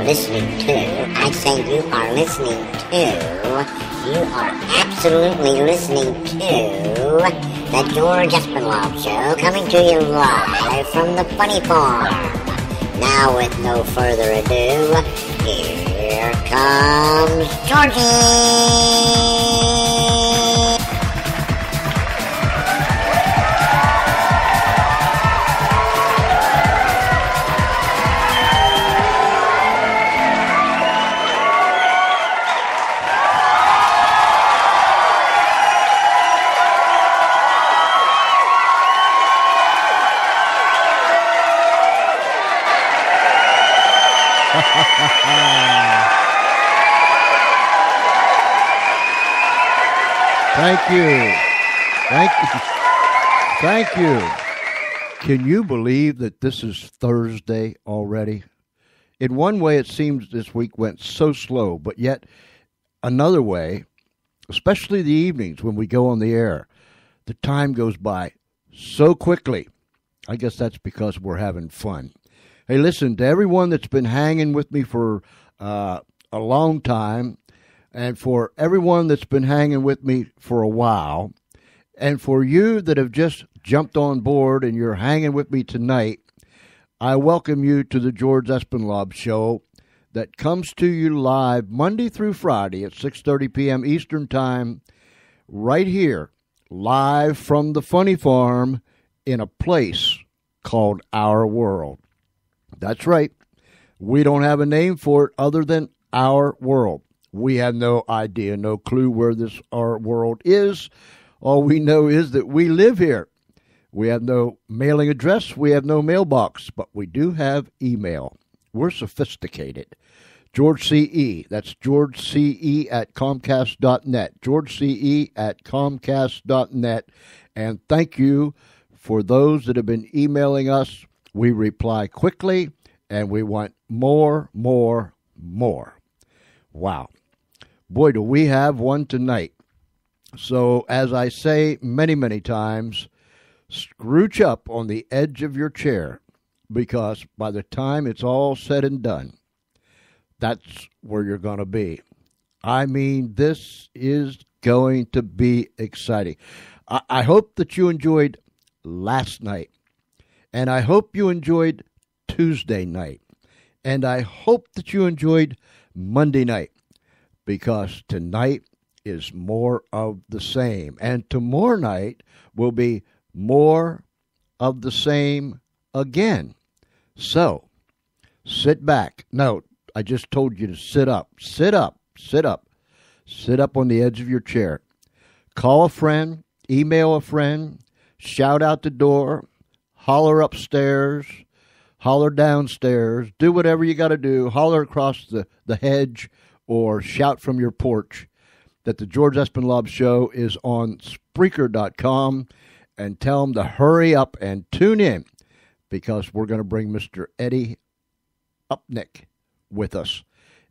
listening to, I say you are listening to, you are absolutely listening to the George Espinlove Show, coming to you live from the Funny Farm. Now, with no further ado, here comes Georgie! Thank you. Thank you. Can you believe that this is Thursday already? In one way, it seems this week went so slow, but yet another way, especially the evenings when we go on the air, the time goes by so quickly. I guess that's because we're having fun. Hey, listen, to everyone that's been hanging with me for a long time, and for everyone that's been hanging with me for a while, and for you that have just jumped on board and you're hanging with me tonight, I welcome you to the George Espinlove Show that comes to you live Monday through Friday at 6:30 p.m. Eastern Time, right here, live from the Funny Farm in a place called Our World. That's right. We don't have a name for it other than Our World. We have no idea, no clue where this Our World is. All we know is that we live here. We have no mailing address. We have no mailbox, but we do have email. We're sophisticated. George C.E., that's George C.E. at Comcast.net. George C.E. at Comcast.net. And thank you for those that have been emailing us. We reply quickly, and we want more. Wow. Boy, do we have one tonight. So, as I say many times, scrooge up on the edge of your chair, because by the time it's all said and done, that's where you're going to be. I mean, this is going to be exciting. I hope that you enjoyed last night, and I hope you enjoyed Tuesday night, and I hope that you enjoyed Monday night, because tonight is more of the same, and tomorrow night will be more of the same again. So, sit back. No, I just told you to sit up. Sit up. Sit up. Sit up on the edge of your chair. Call a friend, email a friend, shout out the door, holler upstairs, holler downstairs, do whatever you got to do, holler across the hedge, or shout from your porch that the George Espinlove Show is on Spreaker.com, and tell them to hurry up and tune in, because we're going to bring Mr. Eddie Upnick with us,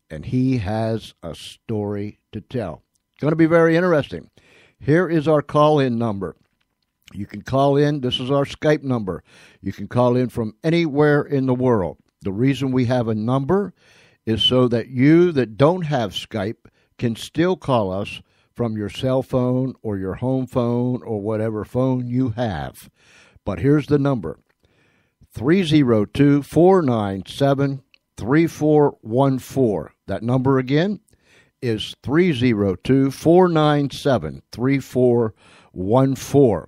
and he has a story to tell. It's going to be very interesting. Here is our call-in number. You can call in. This is our Skype number. You can call in from anywhere in the world. The reason we have a number is so that you that don't have Skype can still call us from your cell phone or your home phone or whatever phone you have. But here's the number, 302-497-3414. That number again is 302-497-3414.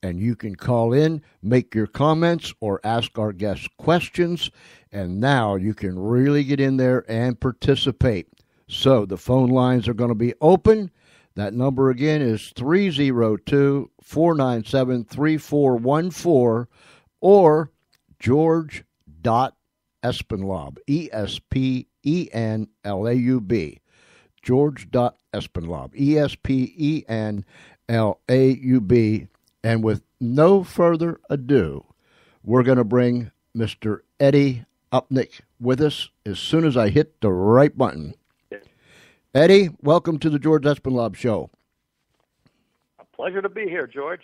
And you can call in, make your comments, or ask our guests questions. And now you can really get in there and participate. So the phone lines are going to be open. That number again is 302-497-3414 or George.Espinlove, E-S-P-E-N-L-A-U-B. George.Espinlove, E-S-P-E-N-L-A-U-B. And with no further ado, we're going to bring Mr. Eddie Upnick with us as soon as I hit the right button. Eddie, welcome to the George Espinlove Show. A pleasure to be here, George.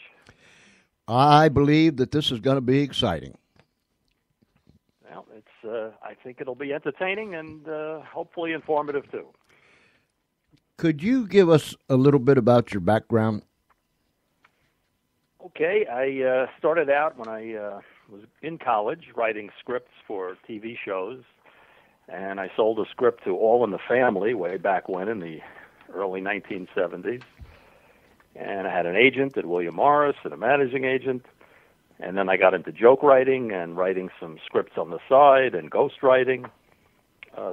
I believe that this is going to be exciting. Well, I think it'll be entertaining and hopefully informative too. Could you give us a little bit about your background? Okay, I started out when I was in college writing scripts for TV shows, and I sold a script to All in the Family way back when in the early 1970s. And I had an agent at William Morris and a managing agent. And then I got into joke writing and writing some scripts on the side and ghost writing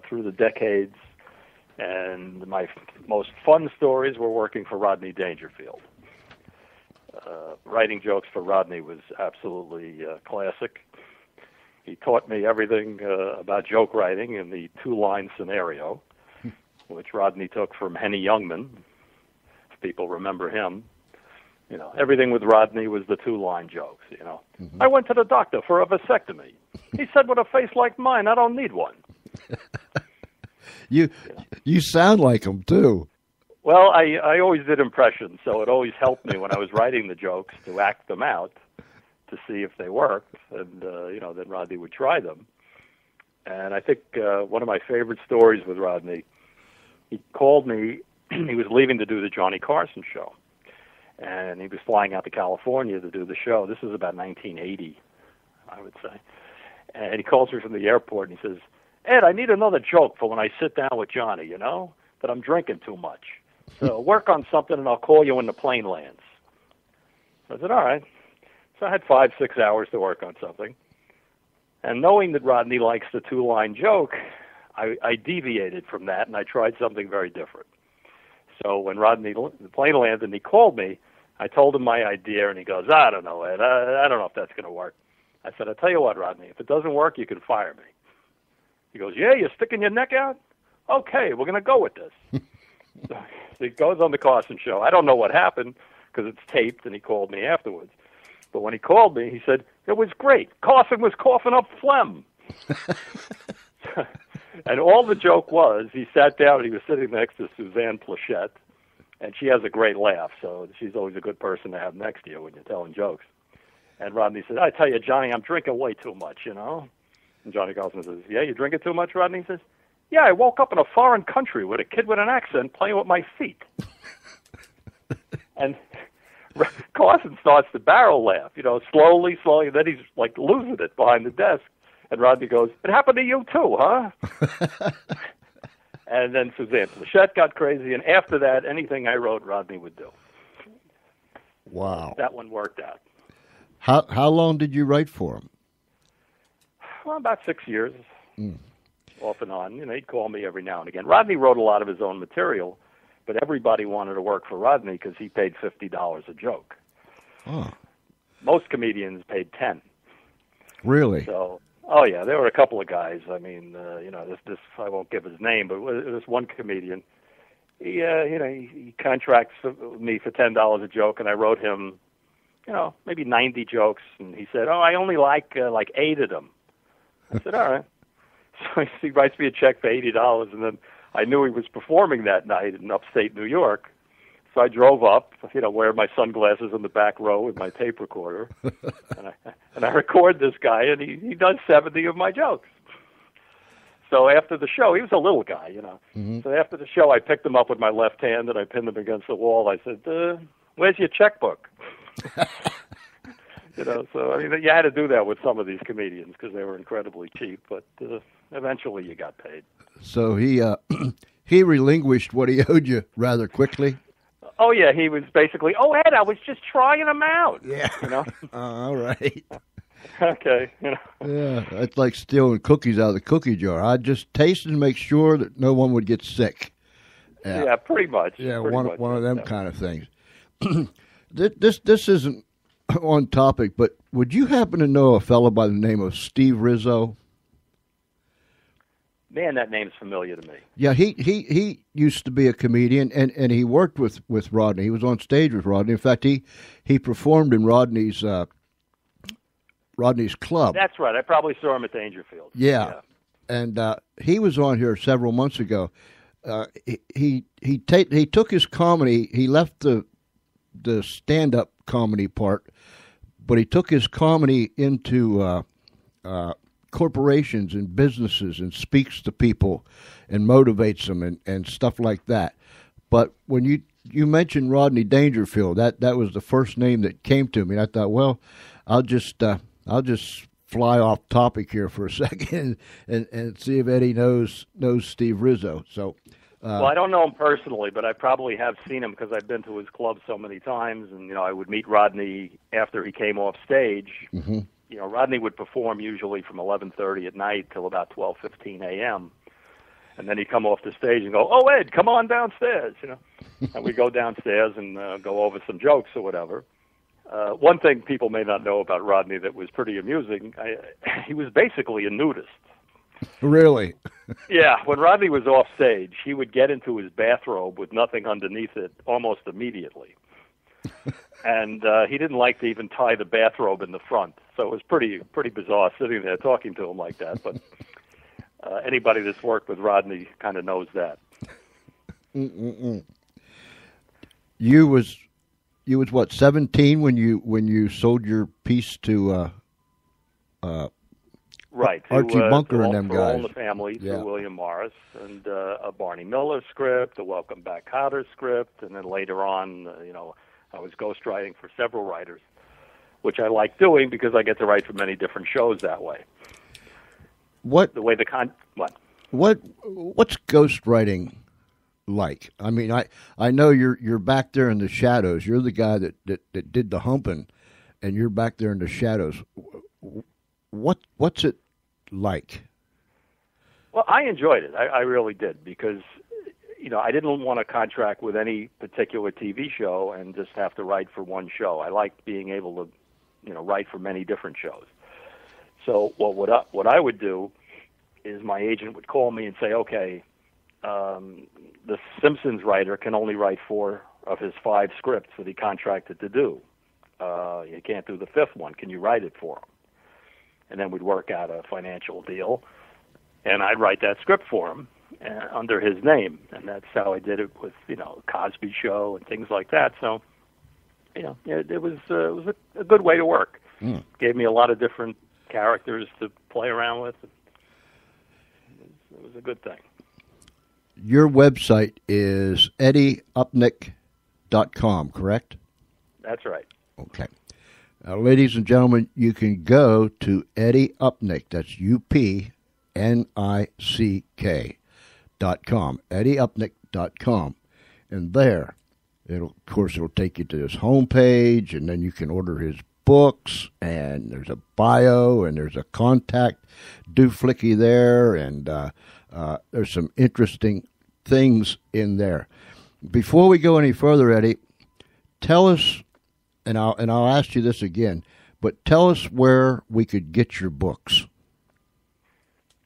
through the decades. And my most fun stories were working for Rodney Dangerfield. Writing jokes for Rodney was absolutely classic. He taught me everything about joke writing in the two-line scenario, which Rodney took from Henny Youngman, if people remember him. You know, everything with Rodney was the two-line jokes, you know. Mm-hmm. I went to the doctor for a vasectomy. He said, with a face like mine, I don't need one. You sound like him, too. Well, I always did impressions, so it always helped me when I was writing the jokes to act them out to see if they worked, and, then Rodney would try them. And I think one of my favorite stories with Rodney, he called me, he was leaving to do the Johnny Carson show. And he was flying out to California to do the show. This is about 1980, I would say. And he calls me from the airport and he says, Ed, I need another joke for when I sit down with Johnny, that I'm drinking too much. So work on something and I'll call you when the plane lands. I said, all right. So I had 5-6 hours to work on something. And knowing that Rodney likes the two-line joke, I deviated from that and I tried something very different. So when the plane landed and he called me, I told him my idea, and he goes, I don't know, Ed. I don't know if that's going to work. I said, I'll tell you what, Rodney, if it doesn't work, you can fire me. He goes, yeah, you're sticking your neck out? Okay, we're going to go with this. So he goes on the Carson show. I don't know what happened because it's taped, and he called me afterwards. But when he called me, he said, it was great. Carson was coughing up phlegm. And all the joke was, he sat down and he was sitting next to Suzanne Plachette, and she has a great laugh, so she's always a good person to have next to you when you're telling jokes. And Rodney said, I tell you, Johnny, I'm drinking way too much, And Johnny Carson says, yeah, you drinking too much, Rodney? He says, yeah, I woke up in a foreign country with a kid with an accent playing with my feet. And Carson starts to barrel laugh, slowly, and then he's like losing it behind the desk. And Rodney goes, it happened to you too, huh? And then Suzanne Plachette got crazy, and after that, anything I wrote, Rodney would do. Wow. That one worked out. How long did you write for him? Well, about 6 years, off and on. He'd call me every now and again. Rodney wrote a lot of his own material, but everybody wanted to work for Rodney because he paid $50 a joke. Oh. Most comedians paid $10. Really? So, oh yeah, there were a couple of guys. I mean, this I won't give his name, but this one comedian, he contracts me for $10 a joke, and I wrote him, maybe 90 jokes, and he said, oh, I only like 8 of them. I said, all right. So he writes me a check for $80, and then I knew he was performing that night in upstate New York. So I drove up, wearing my sunglasses in the back row with my tape recorder, and I record this guy, and he does 70 of my jokes. So after the show, he was a little guy, Mm-hmm. So after the show, I picked him up with my left hand, and I pinned him against the wall. I said, where's your checkbook? So I mean, you had to do that with some of these comedians because they were incredibly cheap, but eventually you got paid. So he relinquished what he owed you rather quickly? Oh, yeah, he was basically, Ed, I was just trying them out. Yeah. All right. Okay. Yeah, it's like stealing cookies out of the cookie jar. I just tasted to make sure that no one would get sick. Yeah, pretty much. Yeah, pretty one much. of them kind of things. This isn't on topic, but would you happen to know a fellow by the name of Steve Rizzo? Man, that name's familiar to me. Yeah, he used to be a comedian, and he worked with Rodney. He was on stage with Rodney. In fact, he performed in Rodney's club. That's right. I probably saw him at Dangerfield. Yeah. And he was on here several months ago. He took his comedy. He left the stand-up comedy part, but he took his comedy into corporations and businesses and speaks to people and motivates them and stuff like that. But when you mentioned Rodney Dangerfield, that was the first name that came to me. And I thought, well, I'll just fly off topic here for a second and see if Eddie knows Steve Rizzo. So, well, I don't know him personally, but I probably have seen him because I've been to his club so many times, and I would meet Rodney after he came off stage. Mm-hmm. Rodney would perform usually from 11:30 at night till about 12:15 a.m. And then he'd come off the stage and go, "Oh, Ed, come on downstairs," And we'd go downstairs and go over some jokes or whatever. One thing people may not know about Rodney that was pretty amusing, he was basically a nudist. Really? Yeah, when Rodney was off stage, he would get into his bathrobe with nothing underneath it almost immediately. And he didn't like to even tie the bathrobe in the front. So it was pretty bizarre sitting there talking to him like that. But anybody that's worked with Rodney kind of knows that. You was what, 17 when you sold your piece to right, Archie Bunker and them for guys. All in the Family, yeah. to William Morris, and a Barney Miller script, a Welcome Back Kotter script, and then later on, I was ghostwriting for several writers, which I like doing because I get to write for many different shows that way. What's ghostwriting like? I mean, I know you're back there in the shadows. You're the guy that did the humping, and you're back there in the shadows. What's it like? Well, I enjoyed it. I really did because, I didn't want to contract with any particular TV show and just have to write for one show. I liked being able to, write for many different shows. So what I would do is my agent would call me and say, okay, the Simpsons writer can only write 4 of his 5 scripts that he contracted to do. You can't do the 5th one. Can you write it for him? And then we'd work out a financial deal, and I'd write that script for him under his name, and that's how I did it with Cosby Show and things like that. So, it was a good way to work. Mm. Gave me a lot of different characters to play around with. It was a good thing. Your website is eddieupnick.com, correct? That's right. Okay. Ladies and gentlemen, you can go to Eddie Upnick, that's UPNICK.com, eddieupnick.com, and there, it'll take you to his homepage, and then you can order his books, and there's a bio, and there's a contact dooflicky there, and there's some interesting things in there. Before we go any further, Eddie, tell us, and I'll ask you this again, but tell us where we could get your books.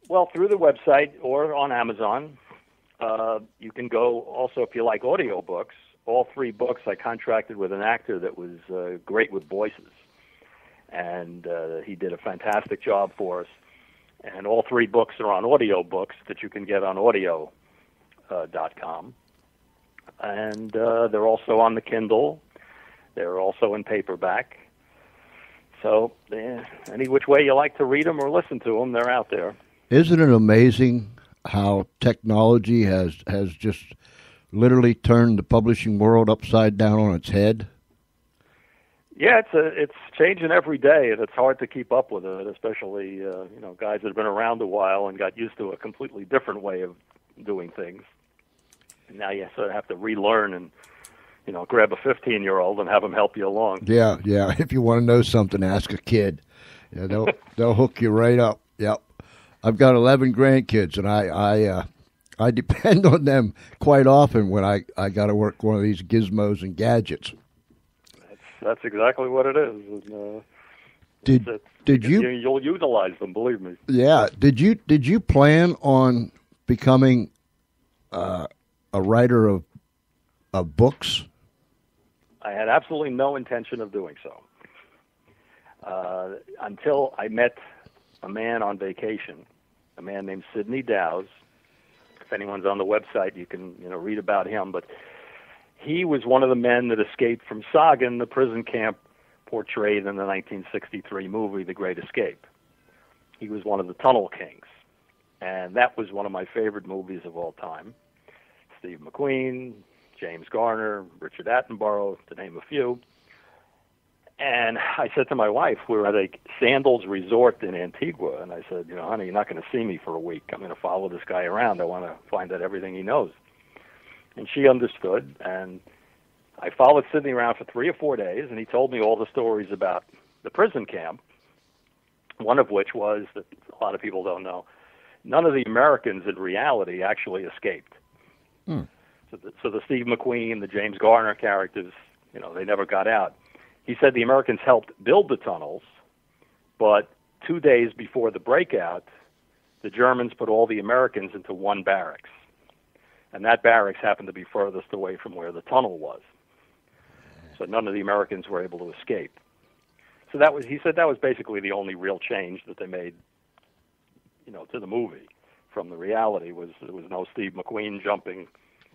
Well, through the website or on Amazon. You can go also if you like audiobooks. All 3 books I contracted with an actor that was great with voices. And he did a fantastic job for us. And all 3 books are on audiobooks that you can get on audio.com. And they're also on the Kindle. They're also in paperback. So any which way you like to read them or listen to them, they're out there. Isn't it amazing how technology has just literally turned the publishing world upside down on its head? Yeah, it's changing every day, and it's hard to keep up with it, especially guys that have been around a while and got used to a completely different way of doing things. And now you sort of have to relearn and grab a 15-year-old and have them help you along. Yeah. If you want to know something, ask a kid. Yeah, they'll hook you right up. Yep. I've got 11 grandkids, and I depend on them quite often when I got to work one of these gizmos and gadgets. That's exactly what it is. You'll utilize them, believe me. Yeah. Did you plan on becoming a writer of books? I had absolutely no intention of doing so until I met a man on vacation, a man named Sidney Dowes. If anyone's on the website, you can read about him. But he was one of the men that escaped from Sagan, the prison camp portrayed in the 1963 movie The Great Escape. he was one of the Tunnel Kings. And that was one of my favorite movies of all time. Steve McQueen, James Garner, Richard Attenborough, to name a few. And I said to my wife, we were at a Sandals Resort in Antigua, and I said, honey, you're not going to see me for a week. I'm going to follow this guy around. I want to find out everything he knows. And she understood, and I followed Sidney around for 3 or 4 days, and he told me all the stories about the prison camp, one of which was, that a lot of people don't know, none of the Americans in reality actually escaped. So the Steve McQueen, the James Garner characters, they never got out. He said the Americans helped build the tunnels, but 2 days before the breakout, the Germans put all the Americans into one barracks. And that barracks happened to be furthest away from where the tunnel was. So none of the Americans were able to escape. So he said that was basically the only real change that they made, to the movie from the reality. There was no Steve McQueen jumping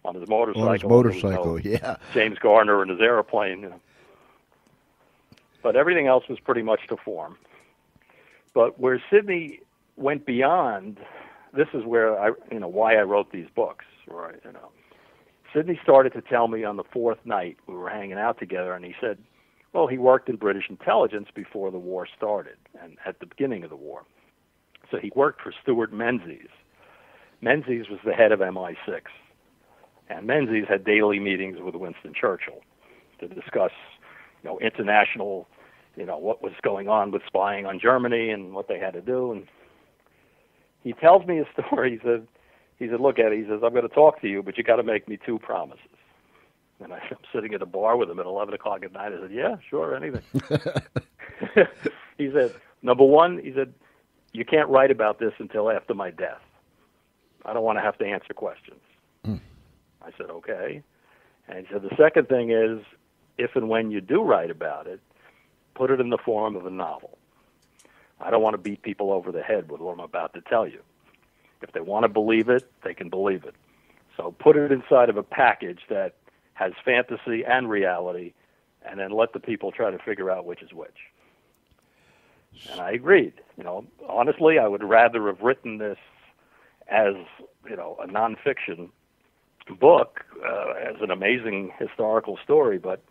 on his motorcycle. No yeah. James Garner in his airplane, But everything else was pretty much to form. But where Sidney went beyond, this is where why I wrote these books, right? Sidney started to tell me on the fourth night we were hanging out together, and he said, well, he worked in British intelligence before the war started and at the beginning of the war. So he worked for Stuart Menzies. Menzies was the head of MI6, and Menzies had daily meetings with Winston Churchill to discuss, international, what was going on with spying on Germany and what they had to do. And he tells me a story. He said, look, Eddie, he says, I'm going to talk to you, but you got to make me 2 promises. And I'm sitting at a bar with him at 11 o'clock at night. I said, yeah, sure, anything. He said, number one, he said, you can't write about this until after my death. I don't want to have to answer questions. I said, okay. And he said, the second thing is, if and when you do write about it, put it in the form of a novel. I don't want to beat people over the head with what I'm about to tell you. If they want to believe it, they can believe it. So put it inside of a package that has fantasy and reality, and then let the people try to figure out which is which. And I agreed. Honestly, I would rather have written this as, a nonfiction book, as an amazing historical story, but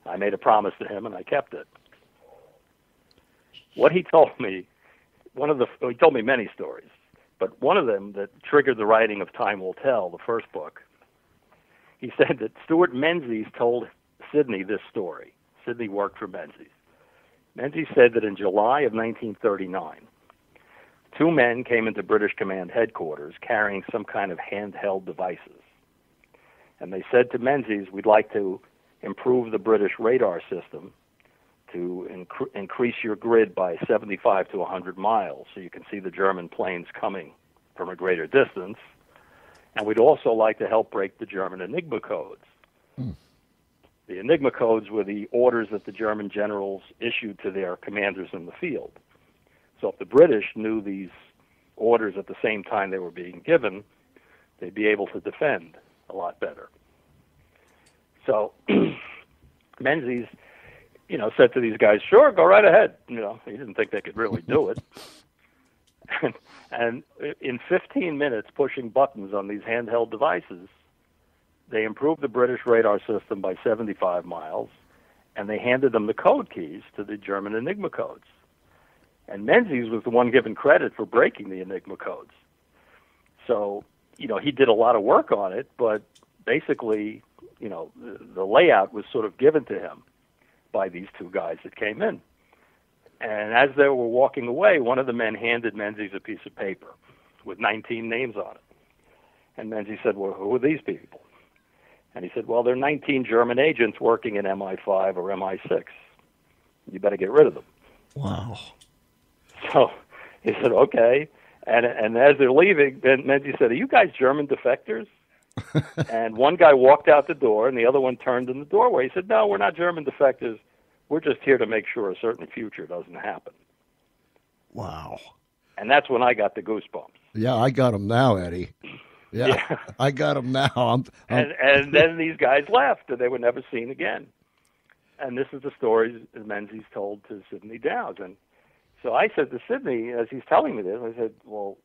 I made a promise to him and I kept it. What he told me, he told me many stories, but one of them that triggered the writing of Time Will Tell, the first book, he said that Stuart Menzies told Sidney this story. Sidney worked for Menzies. Menzies said that in July of 1939, 2 men came into British Command headquarters carrying some kind of handheld devices. And they said to Menzies, we'd like to improve the British radar system to increase your grid by 75 to 100 miles so you can see the German planes coming from a greater distance. And we'd also like to help break the German Enigma codes. The Enigma codes were the orders that the German generals issued to their commanders in the field. So if the British knew these orders at the same time they were being given, they'd be able to defend a lot better. So Menzies, said to these guys, sure, go right ahead. He didn't think they could really do it. And in 15 minutes, pushing buttons on these handheld devices, they improved the British radar system by 75 miles, and they handed them the code keys to the German Enigma codes. And Menzies was the one given credit for breaking the Enigma codes. So, he did a lot of work on it, but basically, the layout was sort of given to him by these 2 guys that came in. And as they were walking away, one of the men handed Menzies a piece of paper with 19 names on it. And Menzies said, well, who are these people? And he said, well, they're 19 German agents working in MI5 or MI6. You better get rid of them. Wow. So he said, okay. And as they're leaving, then Menzies said, are you guys German defectors? And one guy walked out the door, and the other one turned in the doorway. He said, no, we're not German defectors. We're just here to make sure a certain future doesn't happen. Wow. And that's when I got the goosebumps. Yeah, I got them now, Eddie. Yeah. I got them now. And then these guys left, and they were never seen again. And this is the story Menzies told to Sidney Downes. And So I said to Sidney, as he's telling me this, I said, well,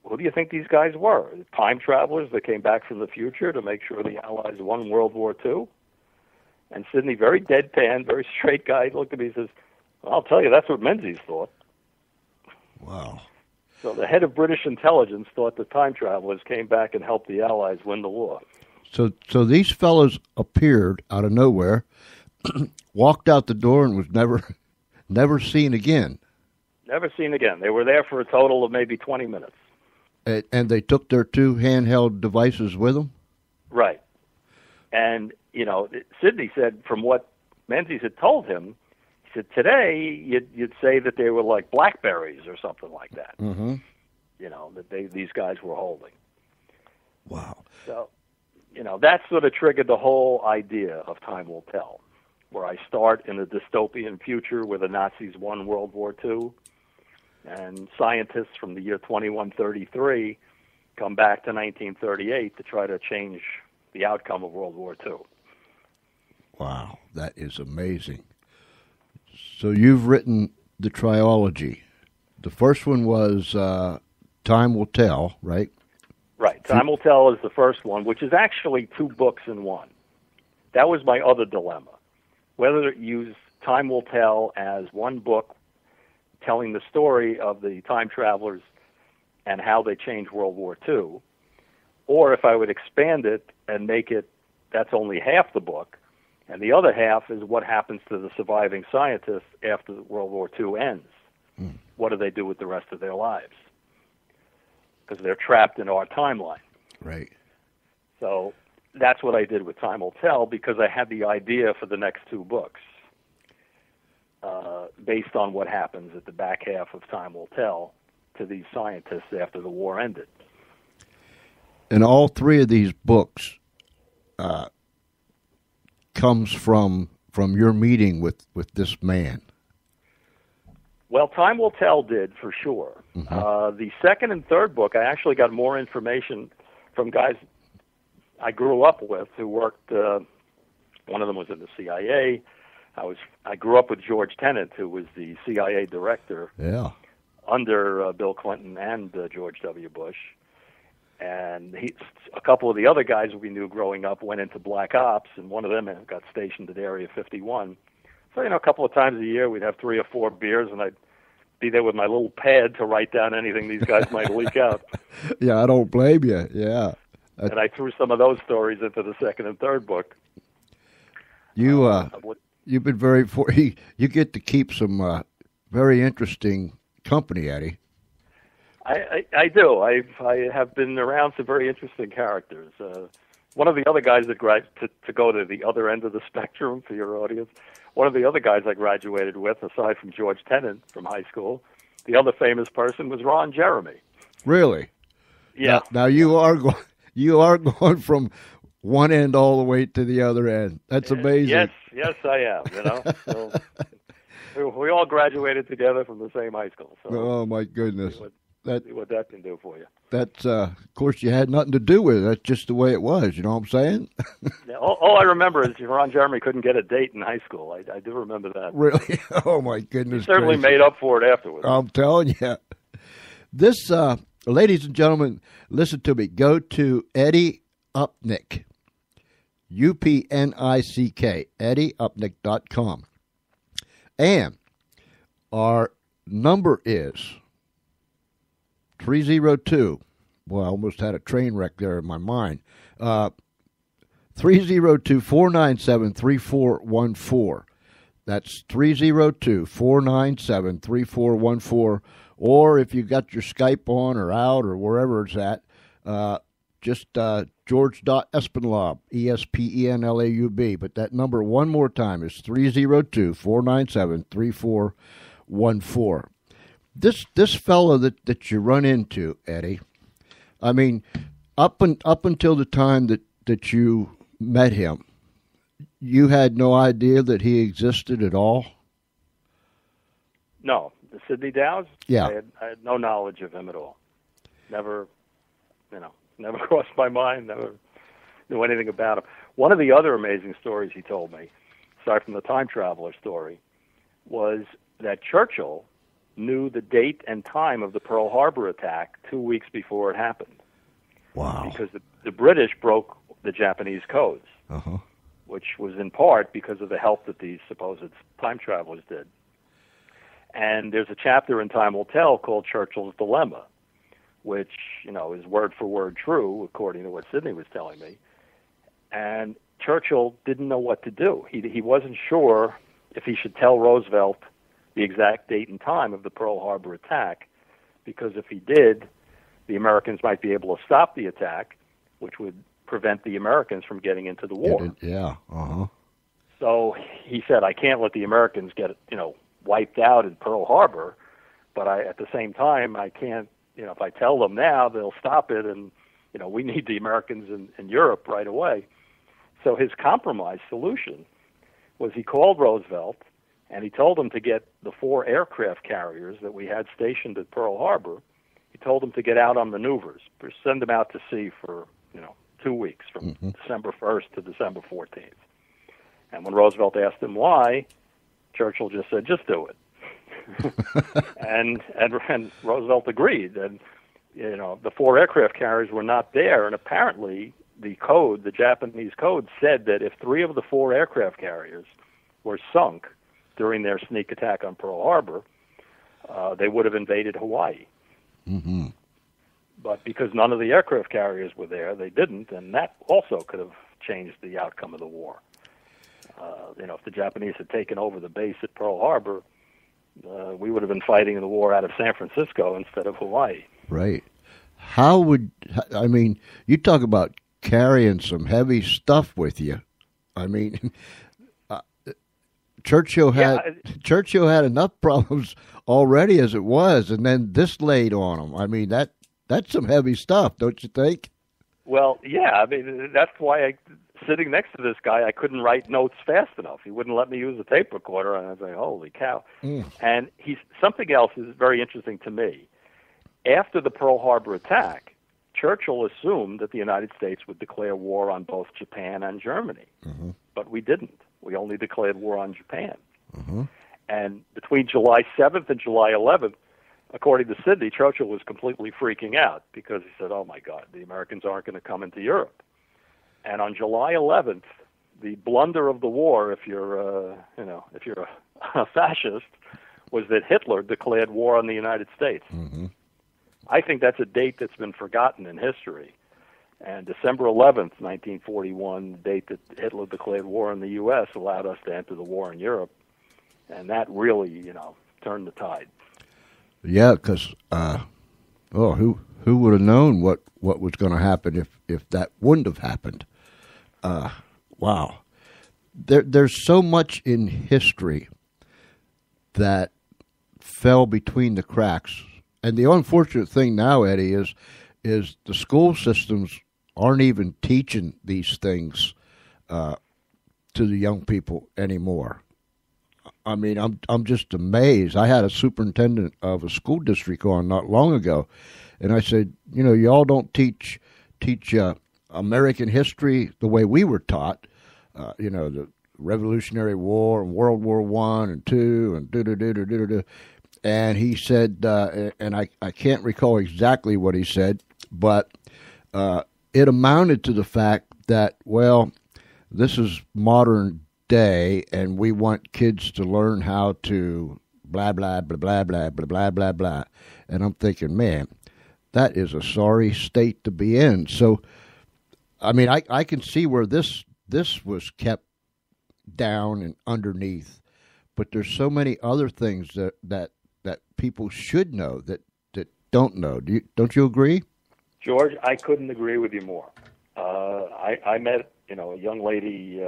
who do you think these guys were? Time travelers that came back from the future to make sure the Allies won World War II? And Sidney, very deadpan, very straight guy, looked at me and says, well, I'll tell you, that's what Menzies thought. Wow. So the head of British intelligence thought the time travelers came back and helped the Allies win the war. So these fellows appeared out of nowhere, walked out the door, and was never seen again. Never seen again. They were there for a total of maybe 20 minutes. And they took their 2 handheld devices with them? Right. And, Sidney said from what Menzies had told him, he said, today you'd say that they were like Blackberries or something like that, Mm-hmm. that these guys were holding. Wow. So, that sort of triggered the whole idea of Time Will Tell, where I start in a dystopian future where the Nazis won World War II, and scientists from the year 2133 come back to 1938 to try to change the outcome of World War II. Wow, that is amazing. So you've written the trilogy. The first one was Time Will Tell, right? Right. Time Will Tell is the first one, which is actually 2 books in one. That was my other dilemma. Whether to use Time Will Tell as one book telling the story of the time travelers and how they changed World War II, or if I would expand it and make it, that's only half the book, and the other half is what happens to the surviving scientists after World War II ends. What do they do with the rest of their lives? Because they're trapped in our timeline. Right. So that's what I did with Time Will Tell, because I had the idea for the next 2 books based on what happens at the back half of Time Will Tell to these scientists after the war ended. And all 3 of these books comes from your meeting with this man. Well, Time Will Tell did, for sure. Mm-hmm. The second and third book, I actually got more information from guys I grew up with who worked, one of them was in the CIA. I grew up with George Tenet, who was the CIA director under Bill Clinton and George W. Bush. And a couple of the other guys we knew growing up went into Black Ops, and one of them got stationed at Area 51. So, a couple of times a year we'd have 3 or 4 beers, and I'd be there with my little pad to write down anything these guys might leak out. Yeah, I don't blame you. Yeah. And I threw some of those stories into the second and third book. You've been you get to keep some very interesting company, Eddie. I do. I have been around some very interesting characters. One of the other guys that to go to the other end of the spectrum for your audience, one of the other guys I graduated with, aside from George Tenet from high school, the other famous person was Ron Jeremy. Really? Yeah. Now you are going from one end all the way to the other end. That's amazing. Yes, I am. So we all graduated together from the same high school. So oh my goodness. See what that can do for you. That's, of course, you had nothing to do with it. That's just the way it was. You know what I'm saying? Yeah, all I remember is Ron Jeremy couldn't get a date in high school. I do remember that. Really? Oh, my goodness. He certainly made up for it afterwards. I'm telling you. This, ladies and gentlemen, listen to me. Go to Eddie Upnick, UPNICK, EddieUpnick.com. And our number is 302. Well, I almost had a train wreck there in my mind. 302-497-3414. That's 302-497-3414. Or if you got your Skype on or out or wherever it's at, just George.Espenlaub, Espenlaub. But that number one more time is 302-497-3414. This fellow that you run into, Eddie, I mean, up until the time that you met him, you had no idea that he existed at all? No. Sidney Dowes? Yeah. I had no knowledge of him at all. Never crossed my mind, never knew anything about him. One of the other amazing stories he told me, aside from the time traveler story, was that Churchill knew the date and time of the Pearl Harbor attack 2 weeks before it happened. Wow. Because the British broke the Japanese codes, which was in part because of the help that these supposed time travelers did. And there's a chapter in Time Will Tell called Churchill's Dilemma, which, is word for word true, according to what Sidney was telling me. And Churchill didn't know what to do. He wasn't sure if he should tell Roosevelt the exact date and time of the Pearl Harbor attack, because if he did, the Americans might be able to stop the attack, which would prevent the Americans from getting into the war. So he said, I can't let the Americans get, wiped out in Pearl Harbor, but at the same time, I can't, if I tell them now, they'll stop it, and, we need the Americans in Europe right away. So his compromise solution was he called Roosevelt, and he told him to get the 4 aircraft carriers that we had stationed at Pearl Harbor. He told them to get out on maneuvers, send them out to sea for, 2 weeks, from December 1st to December 14th. And when Roosevelt asked him why, Churchill just said, just do it. and Roosevelt agreed. And, the 4 aircraft carriers were not there, and apparently the Japanese code said that if 3 of the 4 aircraft carriers were sunk during their sneak attack on Pearl Harbor, they would have invaded Hawaii. But because none of the aircraft carriers were there, they didn't, and that also could have changed the outcome of the war. If the Japanese had taken over the base at Pearl Harbor, we would have been fighting the war out of San Francisco instead of Hawaii. Right. You talk about carrying some heavy stuff with you. Churchill had enough problems already as it was, and then this laid on him. That's some heavy stuff, don't you think? Well, yeah. That's why sitting next to this guy, I couldn't write notes fast enough. He wouldn't let me use a tape recorder, and I was like, holy cow. And something else is very interesting to me. After the Pearl Harbor attack, Churchill assumed that the United States would declare war on both Japan and Germany. But we didn't. We only declared war on Japan. And between July 7th and July 11th, according to Sidney, Churchill was completely freaking out because he said, oh, my God, the Americans aren't going to come into Europe. And on July 11th, the blunder of the war, if you're a fascist, was that Hitler declared war on the United States. I think that's a date that's been forgotten in history. And December 11th, 1941, the date that Hitler declared war on the U.S., allowed us to enter the war in Europe. And that really, turned the tide. Yeah, because, who would have known what was going to happen if that wouldn't have happened? Wow. There's so much in history that fell between the cracks. And the unfortunate thing now, Eddie, is the school systems aren't even teaching these things to the young people anymore. I'm just amazed. I had a superintendent of a school district on not long ago, and I said, y'all don't teach American history the way we were taught. The Revolutionary War and World War I and II and do. And he said, and I can't recall exactly what he said, but it amounted to the fact that, well, this is modern day, and we want kids to learn how to blah, blah, blah, blah, blah, blah, blah, blah, blah. And I'm thinking, man, that is a sorry state to be in. So, I can see where this was kept down and underneath, but there's so many other things that people should know that don't know. Don't you agree? George, I couldn't agree with you more. I met, a young lady,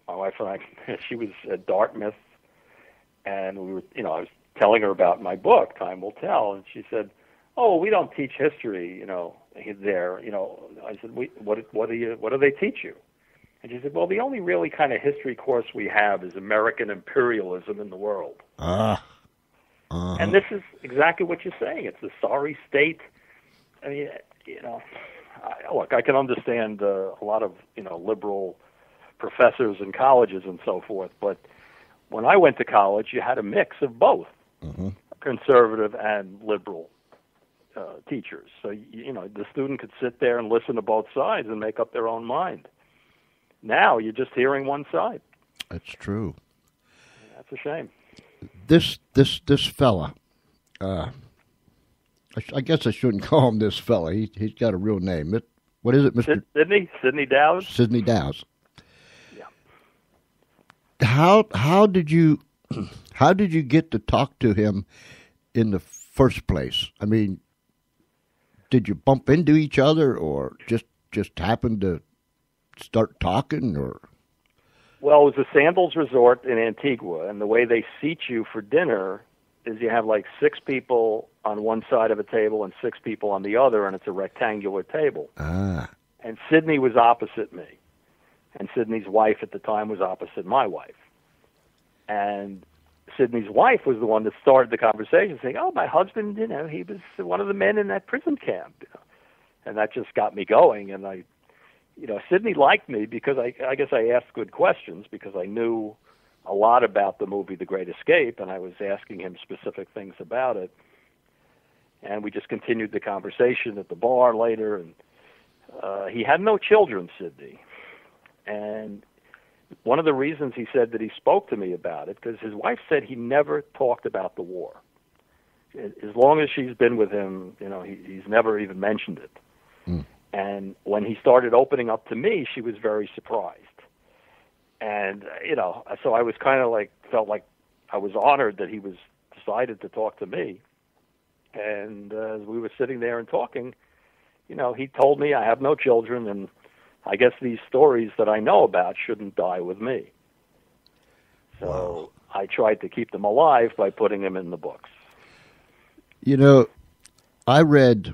my wife and I, she was at Dartmouth, and we were, I was telling her about my book, Time Will Tell, and she said, oh, we don't teach history, there. I said, what do they teach you? And she said, well, the only really kind of history course we have is American imperialism in the world. And this is exactly what you're saying. It's a sorry state. Look, I can understand a lot of, liberal professors in colleges and so forth, but when I went to college, you had a mix of both. conservative and liberal teachers. So, the student could sit there and listen to both sides and make up their own mind. Now you're just hearing one side. That's true. That's a shame. This fella, I guess I shouldn't call him this fella. He's got a real name. What is it, Mr. Sidney Dowds? Sidney Dowds. Yeah. How did you get to talk to him in the first place? I mean, did you bump into each other, or just happen to start talking, or? Well, it was a Sandals resort in Antigua, and the way they seat you for dinner is you have like 6 people on one side of a table and 6 people on the other, and it's a rectangular table. Ah. And Sidney was opposite me, and Sidney's wife at the time was opposite my wife. And Sidney's wife was the one that started the conversation, saying, "Oh, my husband, he was one of the men in that prison camp," and that just got me going. And Sidney liked me because I guess I asked good questions, because I knew a lot about the movie The Great Escape, and I was asking him specific things about it. And we just continued the conversation at the bar later, and he had no children, Sidney. And one of the reasons he said that he spoke to me about it, because his wife said he never talked about the war. As long as she's been with him, he's never even mentioned it. Mm. And when he started opening up to me, she was very surprised. And, so I was kind of felt like I was honored that he was decided to talk to me. And as we were sitting there and talking, he told me I have no children, and I guess these stories that I know about shouldn't die with me. So wow. I tried to keep them alive by putting them in the books. I read,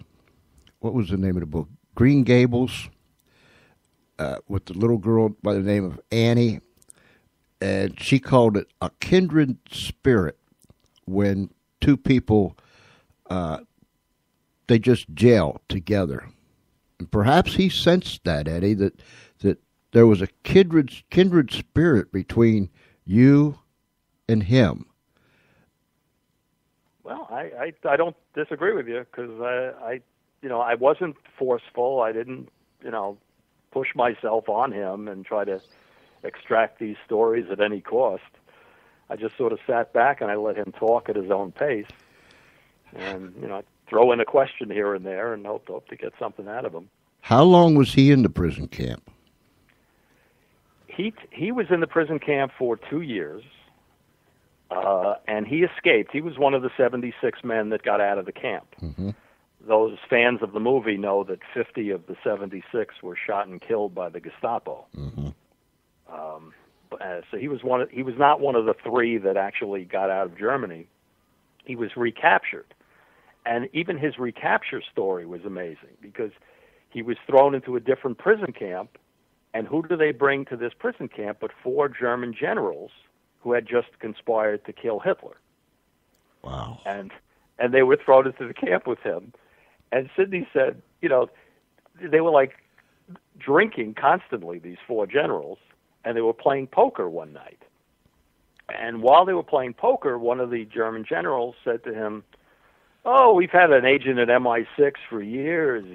what was the name of the book? Green Gables, with the little girl by the name of Annie, and she called it a kindred spirit when 2 people, they just gel together. And perhaps he sensed that, Eddie, that there was a kindred spirit between you and him. Well, I don't disagree with you, because I wasn't forceful. I didn't, push myself on him and try to extract these stories at any cost. I just sort of sat back and I let him talk at his own pace, and throw in a question here and there and hope to get something out of him. How long was he in the prison camp? He was in the prison camp for 2 years, and he escaped. He was one of the 76 men that got out of the camp. Mm-hmm. Those fans of the movie know that 50 of the 76 were shot and killed by the Gestapo. Mm-hmm. So he was not one of the 3 that actually got out of Germany. He was recaptured. And even his recapture story was amazing, because he was thrown into a different prison camp, and who do they bring to this prison camp but 4 German generals who had just conspired to kill Hitler. Wow. And they were thrown into the camp with him. And Sidney said, they were drinking constantly, these 4 generals, and they were playing poker one night. And while they were playing poker, one of the German generals said to him, "Oh, we've had an agent at MI6 for years,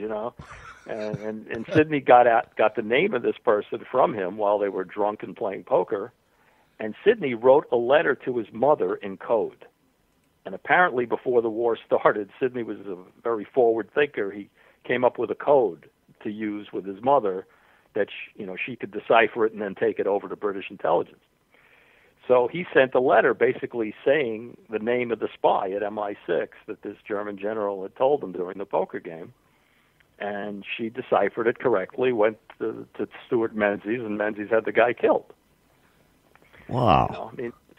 And Sidney got the name of this person from him while they were drunk and playing poker. And Sidney wrote a letter to his mother in code. And apparently before the war started, Sidney was a very forward thinker. He came up with a code to use with his mother that she could decipher it and then take it over to British intelligence. So he sent a letter basically saying the name of the spy at MI6 that this German general had told him during the poker game. And she deciphered it correctly, went to Stuart Menzies, and Menzies had the guy killed. Wow.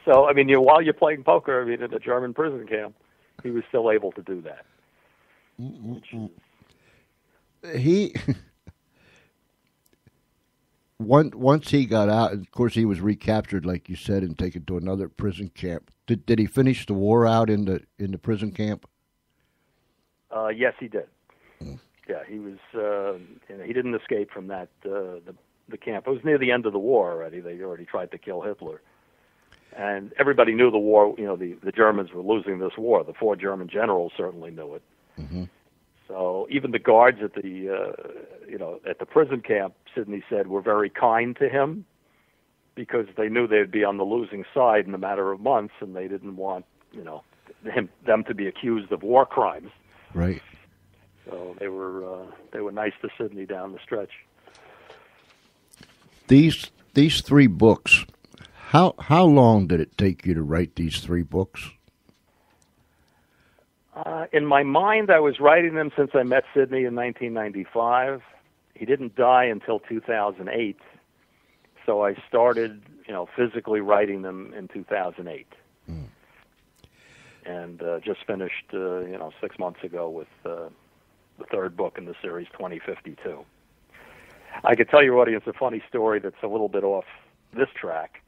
While you're playing poker, in a German prison camp, he was still able to do that. Once he got out, of course, he was recaptured, like you said, and taken to another prison camp. Did he finish the war out in the prison camp? Yes, he did. Yeah, he was. He didn't escape from that the camp. It was near the end of the war already. They already tried to kill Hitler, And everybody knew the war, the Germans were losing this war. The 4 German generals certainly knew it. Mm-hmm. So even the guards at the, at the prison camp, Sidney said, were very kind to him because they knew they'd be on the losing side in a matter of months, and they didn't want, them to be accused of war crimes. Right. So they were nice to Sidney down the stretch. These 3 books. How long did it take you to write these 3 books? In my mind, I was writing them since I met Sidney in 1995. He didn't die until 2008, so I started, physically writing them in 2008. Mm. And just finished, 6 months ago with the 3rd book in the series, 2052. I could tell your audience a funny story that's a little bit off this track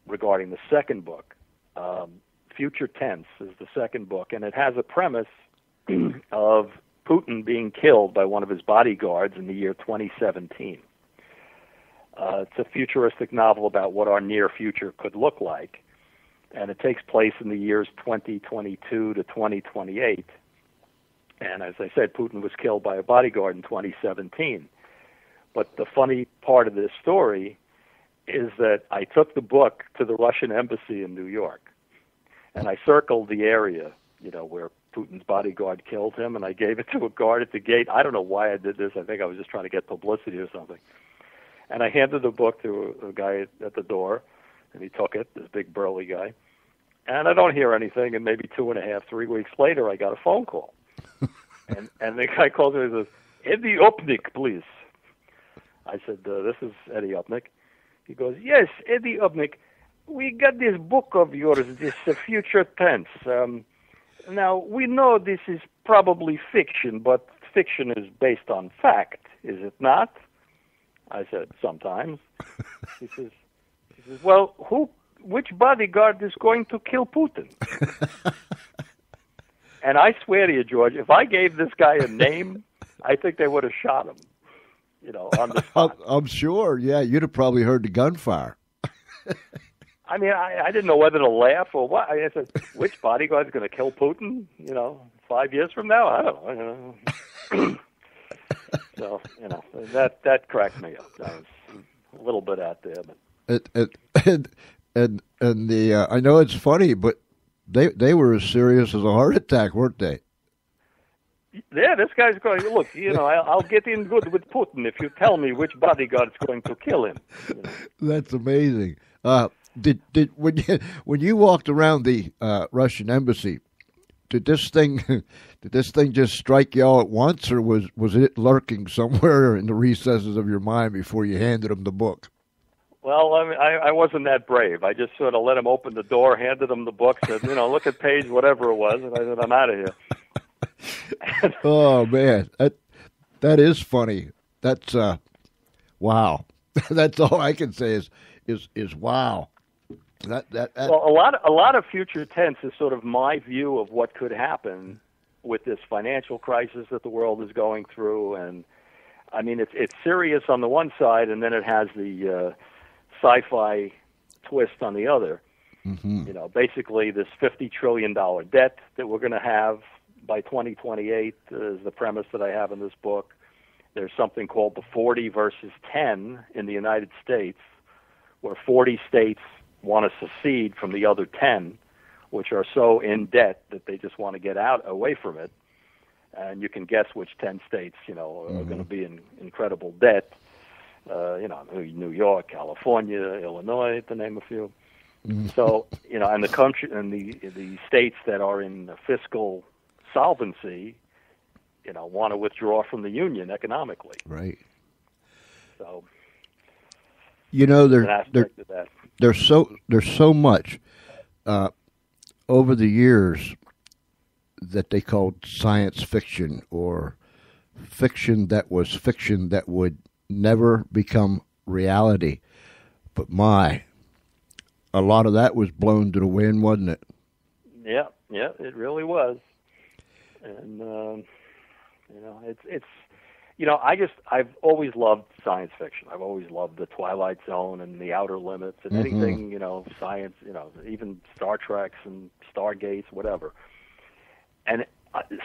regarding the 2nd book. Future Tense is the 2nd book, and it has a premise of Putin being killed by one of his bodyguards in the year 2017. It's a futuristic novel about what our near future could look like, and it takes place in the years 2022 to 2028. And as I said, Putin was killed by a bodyguard in 2017. But the funny part of this story is that I took the book to the Russian embassy in New York, and I circled the area, where Putin's bodyguard killed him, and I gave it to a guard at the gate. I don't know why I did this. I think I was just trying to get publicity or something. And I handed the book to a guy at the door, and he took it, this big burly guy. And I don't hear anything, and maybe 2.5, 3 weeks later, I got a phone call. and the guy calls me and says, "Eddie Upnick, please." I said, "This is Eddie Upnick." He goes, "Yes, Eddie Upnick. We got this book of yours, this Future Tense. Now, we know this is probably fiction, but fiction is based on fact, is it not?" I said, "Sometimes." He says, "Well, which bodyguard is going to kill Putin?" And I swear to you, George, if I gave this guy a name, I think they would have shot him, on the spot. I'm sure, yeah. You'd have probably heard the gunfire. I mean, I didn't know whether to laugh or what. I said, which bodyguard's going to kill Putin, 5 years from now? I don't know, So, that cracked me up. That was a little bit out there. But. And the I know it's funny, but they were as serious as a heart attack, weren't they? Yeah, this guy's going, look, I'll get in good with Putin if you tell me which bodyguard's going to kill him. That's amazing. Did when you walked around the Russian embassy, did this thing just strike you all at once, or was it lurking somewhere in the recesses of your mind before you handed him the book? Well, I wasn't that brave. I just sort of let him open the door, handed him the book, said, look at page whatever it was, and I said, I'm out of here. Oh man, that is funny. That's wow. That's all I can say is wow. That Well, a lot of Future Tense is sort of my view of what could happen with this financial crisis that the world is going through, and I mean it's serious on the one side, and then it has the sci-fi twist on the other. Mm-hmm. Basically this $50 trillion debt that we're going to have by 2028 is the premise that I have in this book. There's something called the 40 versus 10 in the United States, where 40 states want to secede from the other 10, which are so in debt that they just want to get away from it. And you can guess which 10 states, are going to be in incredible debt. New York, California, Illinois, to name a few. Mm-hmm. So, and the country and the states that are in fiscal solvency, want to withdraw from the union economically. Right. So, there's so much over the years that they called science fiction, or fiction that was fiction that would never become reality. But a lot of that was blown to the wind, wasn't it? Yeah, it really was. And I've always loved science fiction. I've always loved the Twilight Zone and the Outer Limits and anything, science, even Star Treks and Stargates, whatever. And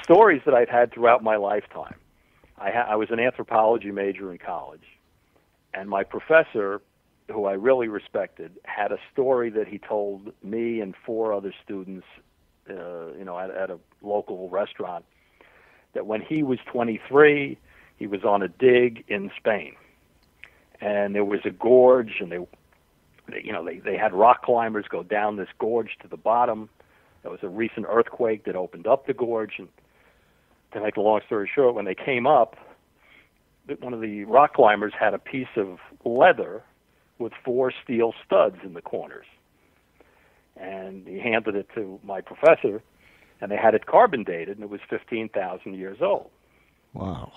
stories that I've had throughout my lifetime. I was an anthropology major in college, and my professor, who I really respected, had a story that he told me and 4 other students, at a local restaurant, that when he was 23, he was on a dig in Spain, and there was a gorge, and they had rock climbers go down this gorge to the bottom. There was a recent earthquake that opened up the gorge, and to make a long story short, when they came up, one of the rock climbers had a piece of leather with 4 steel studs in the corners. And he handed it to my professor, and they had it carbon dated, and it was 15,000 years old. Wow.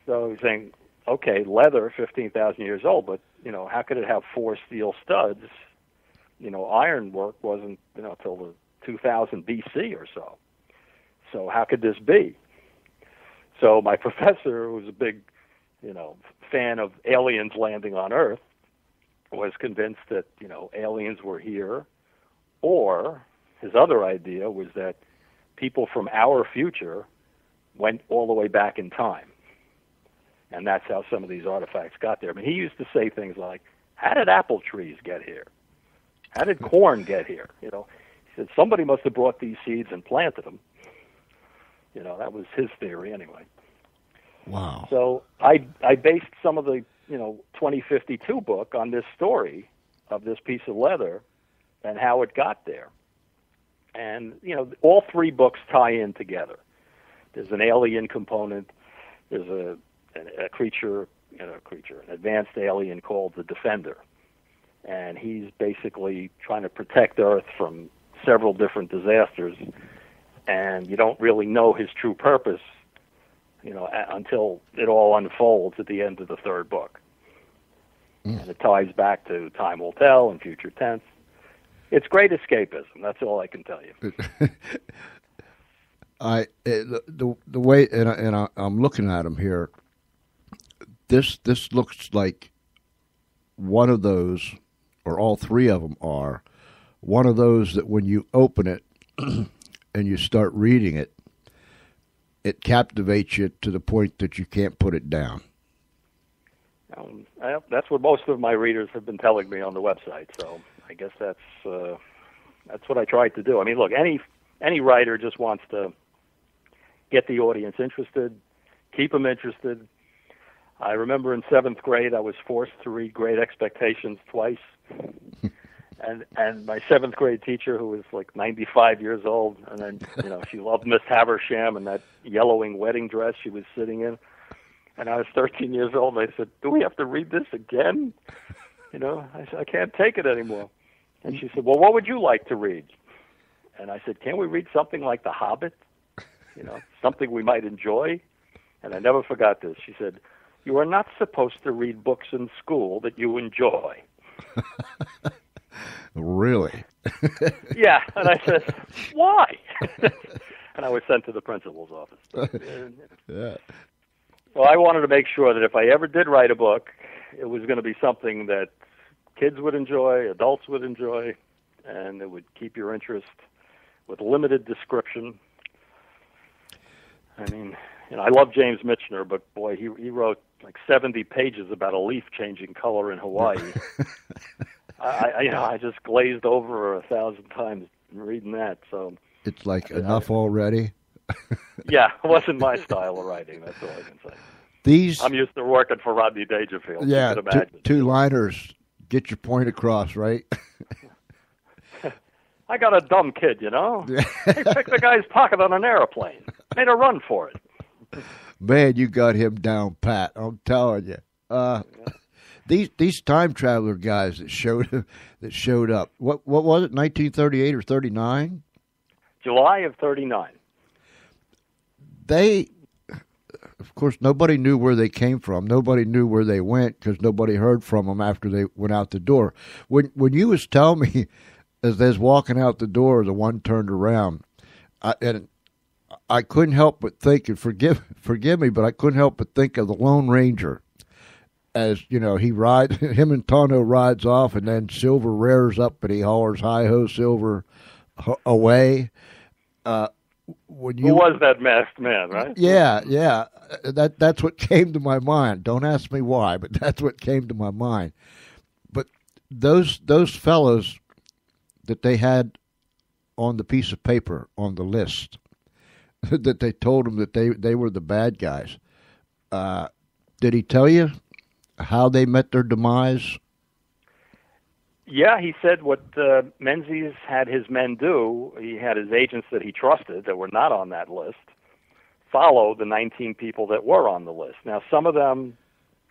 So he's saying, okay, leather, 15,000 years old, but, how could it have 4 steel studs? Iron work wasn't, till the 2000 BC or so. So how could this be? So my professor, who was a big, fan of aliens landing on Earth, was convinced that, aliens were here, or his other idea was that people from our future went all the way back in time. And that's how some of these artifacts got there. I mean, he used to say things like, how did apple trees get here? How did corn get here? He said, somebody must have brought these seeds and planted them. That was his theory anyway. Wow. So I based some of the, 2052 book on this story of this piece of leather and how it got there. And, all 3 books tie in together. There's an alien component. There's a creature, an advanced alien called the Defender. And he's basically trying to protect Earth from several different disasters. And you don't really know his true purpose, until it all unfolds at the end of the 3rd book. And it ties back to Time Will Tell and Future Tense. It's great escapism. That's all I can tell you. The way, and I'm looking at them here. This looks like one of those, or all 3 of them are, one of those that when you open it and you start reading it, it captivates you to the point that you can't put it down. That's what most of my readers have been telling me on the website. So I guess that's what I tried to do. I mean, look, any writer just wants to get the audience interested, keep them interested. I remember in 7th grade, I was forced to read Great Expectations twice. And my 7th grade teacher, who was like 95 years old, and then, she loved Miss Haversham and that yellowing wedding dress she was sitting in. And I was 13 years old, and I said, do we have to read this again? I said, I can't take it anymore. And she said, well, what would you like to read? And I said, can't we read something like The Hobbit? Something we might enjoy? And I never forgot this. She said, you are not supposed to read books in school that you enjoy. Really? Yeah. And I said, why? And I was sent to the principal's office. Yeah. Well, I wanted to make sure that if I ever did write a book, it was going to be something that kids would enjoy, adults would enjoy, and it would keep your interest with limited description. I mean, I love James Michener, but boy, he wrote like 70 pages about a leaf changing color in Hawaii. I just glazed over 1,000 times reading that. So it's like enough already. Yeah, it wasn't my style of writing. That's all I can say. I'm used to working for Rodney Dangerfield. Yeah, you can imagine. Two-liners, get your point across, right? I got a dumb kid, He picked the guy's pocket on an airplane. Made a run for it. Man, you got him down pat. I'm telling you. These time traveler guys that showed up. What was it? 1938 or 39? July of 39. They, of course, nobody knew where they came from. Nobody knew where they went because nobody heard from them after they went out the door. When you was telling me as they was walking out the door, the one turned around, and I couldn't help but think, and forgive me, but I couldn't help but think of the Lone Ranger. As him and Tonto rides off, and then Silver rears up, and he hollers, "Hi ho, Silver!" away. Who was that masked man, right? Yeah. That's what came to my mind. Don't ask me why, but that's what came to my mind. But those fellows that they had on the piece of paper on the list that they told them that they were the bad guys. Did he tell you how they met their demise? Yeah, he said what Menzies had his men do. He had his agents that he trusted that were not on that list follow the 19 people that were on the list. Now, some of them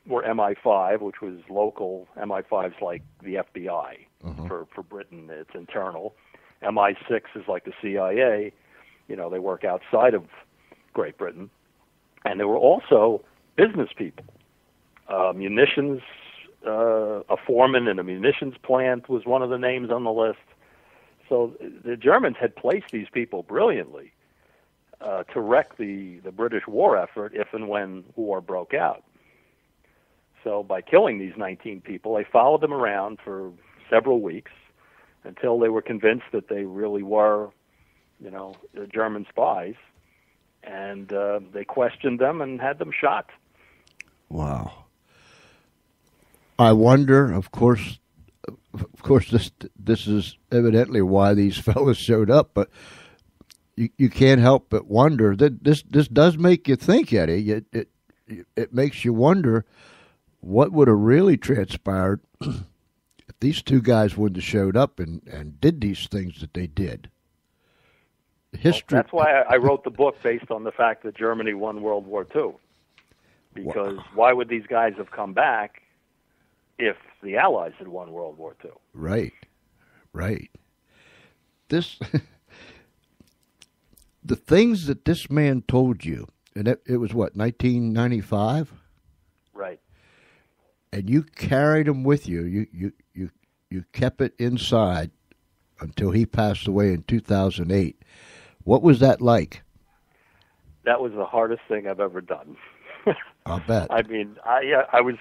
were MI5, which was local. MI5's like the FBI for Britain. It's internal. MI6 is like the CIA. They work outside of Great Britain. And there were also business people. Munitions, a foreman in a munitions plant was one of the names on the list. So the Germans had placed these people brilliantly to wreck the British war effort if and when war broke out. So by killing these 19 people, they followed them around for several weeks until they were convinced that they really were, German spies. And they questioned them and had them shot. Wow. I wonder, of course, this is evidently why these fellas showed up, but you can't help but wonder that this does make you think, Eddie. It makes you wonder what would have really transpired if these two guys wouldn't have showed up and did these things that they did. History. Well, that's why I wrote the book based on the fact that Germany won World War II. Because why would these guys have come back if the Allies had won World War II? Right. The things that this man told you, and it was what, 1995? Right. And you carried them with you. You kept it inside until he passed away in 2008. What was that like? That was the hardest thing I've ever done. I'll bet. I mean, I was,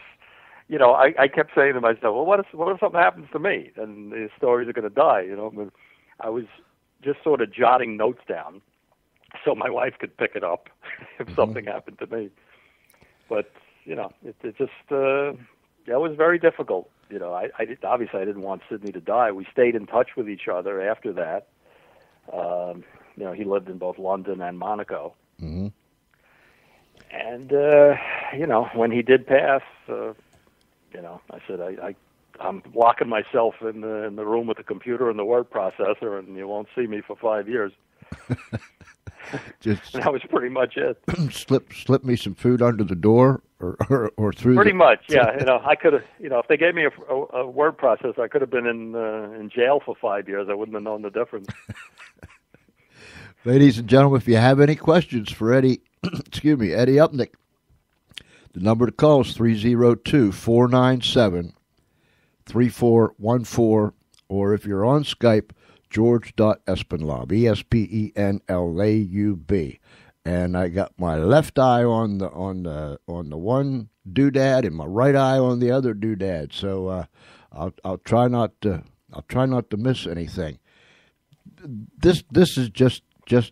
I kept saying to myself, well, what if something happens to me and the stories are going to die, But I was just sort of jotting notes down so my wife could pick it up if something happened to me. But, it just, that was very difficult. Obviously I didn't want Sidney to die. We stayed in touch with each other after that. He lived in both London and Monaco. Mm-hmm. And, when he did pass, I said, I'm locking myself in the room with the computer and the word processor, and you won't see me for 5 years. That was pretty much it. slip me some food under the door or through. Pretty much, yeah. I could have, if they gave me a word processor, I could have been in jail for 5 years. I wouldn't have known the difference. Ladies and gentlemen, if you have any questions for Eddie, Eddie Upnick, the number to call is 302-497-3414, or if you're on Skype, George.Espenlaub, Espenlaub. And I got my left eye on the one doodad and my right eye on the other doodad. So I'll try not to miss anything. This is just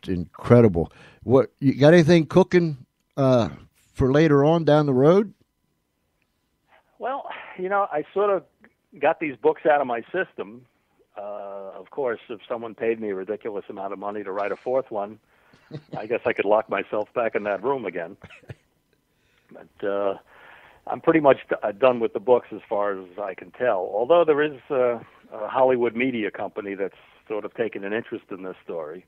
incredible. What, you got anything cooking for later on down the road? Well, I sort of got these books out of my system. Of course, if someone paid me a ridiculous amount of money to write a fourth one, I guess I could lock myself back in that room again. But I'm pretty much done with the books as far as I can tell. Although there is a Hollywood media company that's sort of taken an interest in this story.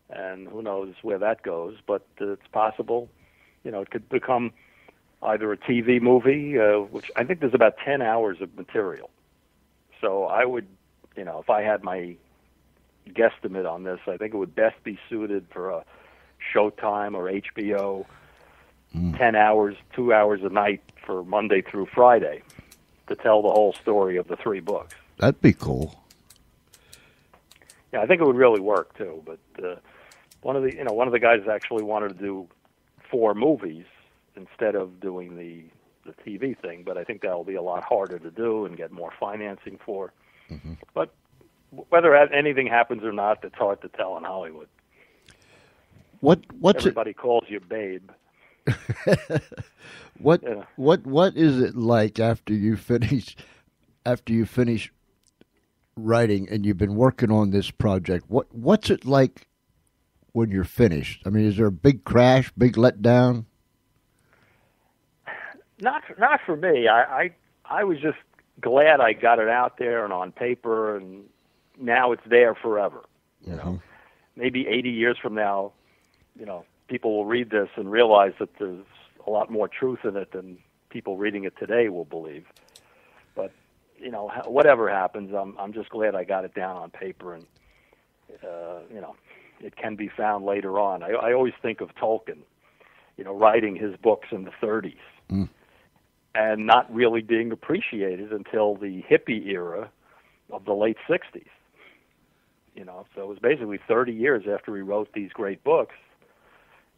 And who knows where that goes, but it's possible. It could become either a TV movie, which I think there's about 10 hours of material. So I would, if I had my guesstimate on this, I think it would best be suited for a Showtime or HBO, 10 hours, 2 hours a night for Monday through Friday to tell the whole story of the 3 books. That'd be cool. Yeah, I think it would really work, too, but... one of the guys actually wanted to do 4 movies instead of doing the TV thing, but I think that'll be a lot harder to do and get more financing for. Mm-hmm. But whether anything happens or not, it's hard to tell in Hollywood. What's everybody calls you babe? What is it like after you finish writing and you've been working on this project? What's it like when you're finished? I mean, is there a big crash, big letdown? Not for me. I was just glad I got it out there and on paper, and now it's there forever. You know, maybe 80 years from now, people will read this and realize that there's a lot more truth in it than people reading it today will believe. But whatever happens, I'm just glad I got it down on paper, and it can be found later on. I always think of Tolkien, writing his books in the 30s. And not really being appreciated until the hippie era of the late 60s. So it was basically 30 years after he wrote these great books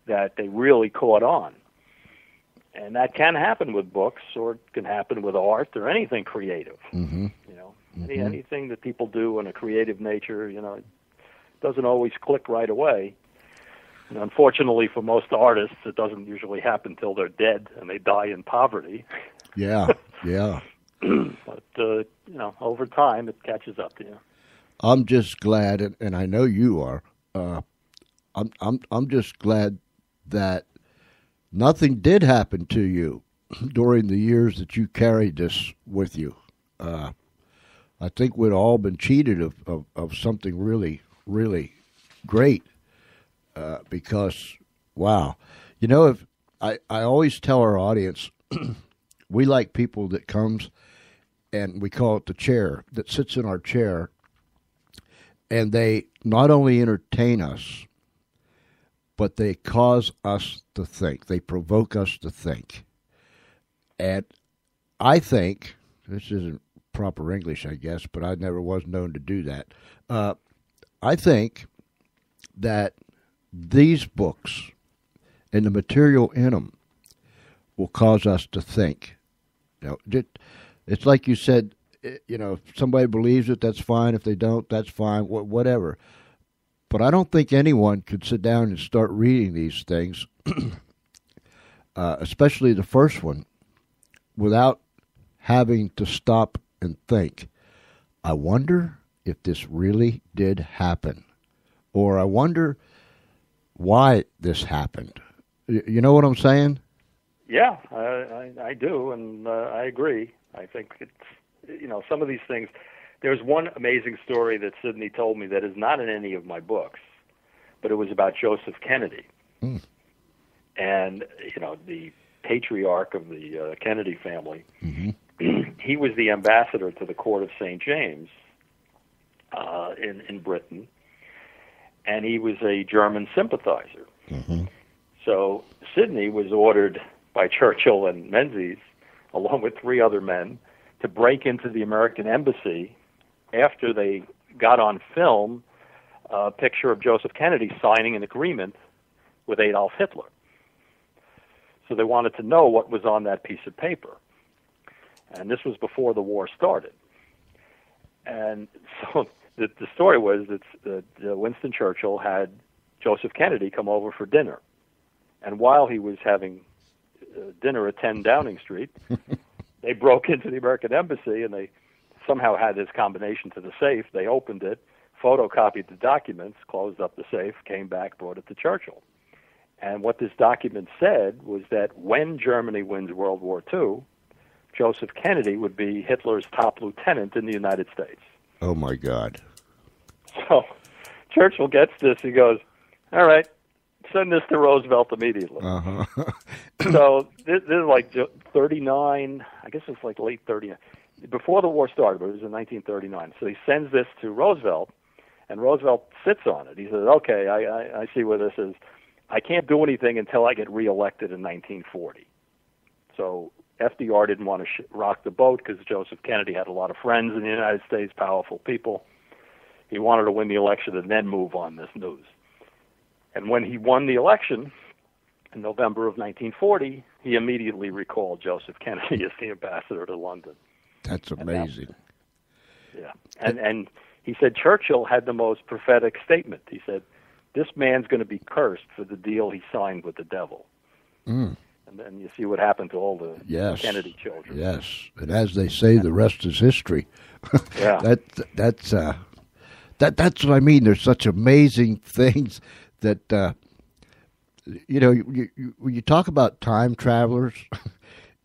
that they really caught on. And that can happen with books, or it can happen with art, or anything creative. Mm-hmm. Anything that people do in a creative nature, it doesn't always click right away. And unfortunately, for most artists, it doesn't usually happen till they're dead and they die in poverty. Yeah. But over time, it catches up to you. I'm just glad, and I know you are. I'm just glad that nothing did happen to you during the years that you carried this with you. I think we'd all been cheated of something really, really great. Because, wow, if I always tell our audience, we like people that comes, and we call it the chair, that sits in our chair, and they not only entertain us, but they cause us to think. They provoke us to think. And I think, this isn't proper English, I guess, but I never was known to do that. I think that these books and the material in them will cause us to think. It's like you said, if somebody believes it, that's fine. If they don't, that's fine, whatever. But I don't think anyone could sit down and start reading these things, especially the first one, without having to stop and think, I wonder if this really did happen. Or I wonder why this happened. You know what I'm saying? Yeah, I do, and I agree. I think it's, some of these things. There's one amazing story that Sidney told me that is not in any of my books, but it was about Joseph Kennedy. And, the patriarch of the Kennedy family. Mm-hmm. He was the ambassador to the court of St. James in Britain. And he was a German sympathizer. Mm-hmm. So Sidney was ordered by Churchill and Menzies, along with 3 other men, to break into the American embassy after they got on film a picture of Joseph Kennedy signing an agreement with Adolf Hitler. So they wanted to know what was on that piece of paper. And this was before the war started. And so the story was that Winston Churchill had Joseph Kennedy come over for dinner. And while he was having dinner at 10 Downing Street, they broke into the American embassy, and they somehow had this combination to the safe. They opened it, photocopied the documents, closed up the safe, came back, brought it to Churchill. And what this document said was that when Germany wins World War II, Joseph Kennedy would be Hitler's top lieutenant in the United States. Oh, my God. So Churchill gets this. He goes, all right, send this to Roosevelt immediately. Uh-huh. So this is like 39, I guess it's like late 39, before the war started, but it was in 1939. So he sends this to Roosevelt, and Roosevelt sits on it. He says, okay, I see where this is. I can't do anything until I get reelected in 1940. So FDR didn't want to rock the boat because Joseph Kennedy had a lot of friends in the United States, powerful people. He wanted to win the election and then move on this news. And when he won the election in November of 1940, he immediately recalled Joseph Kennedy as the ambassador to London. That's amazing. Yeah. And he said Churchill had the most prophetic statement. He said, "This man's going to be cursed for the deal he signed with the devil." Mm. And then you see what happened to all the Kennedy children. Yes, and as they say, the rest is history. Yeah. That's what I mean. There's such amazing things that when you talk about time travelers,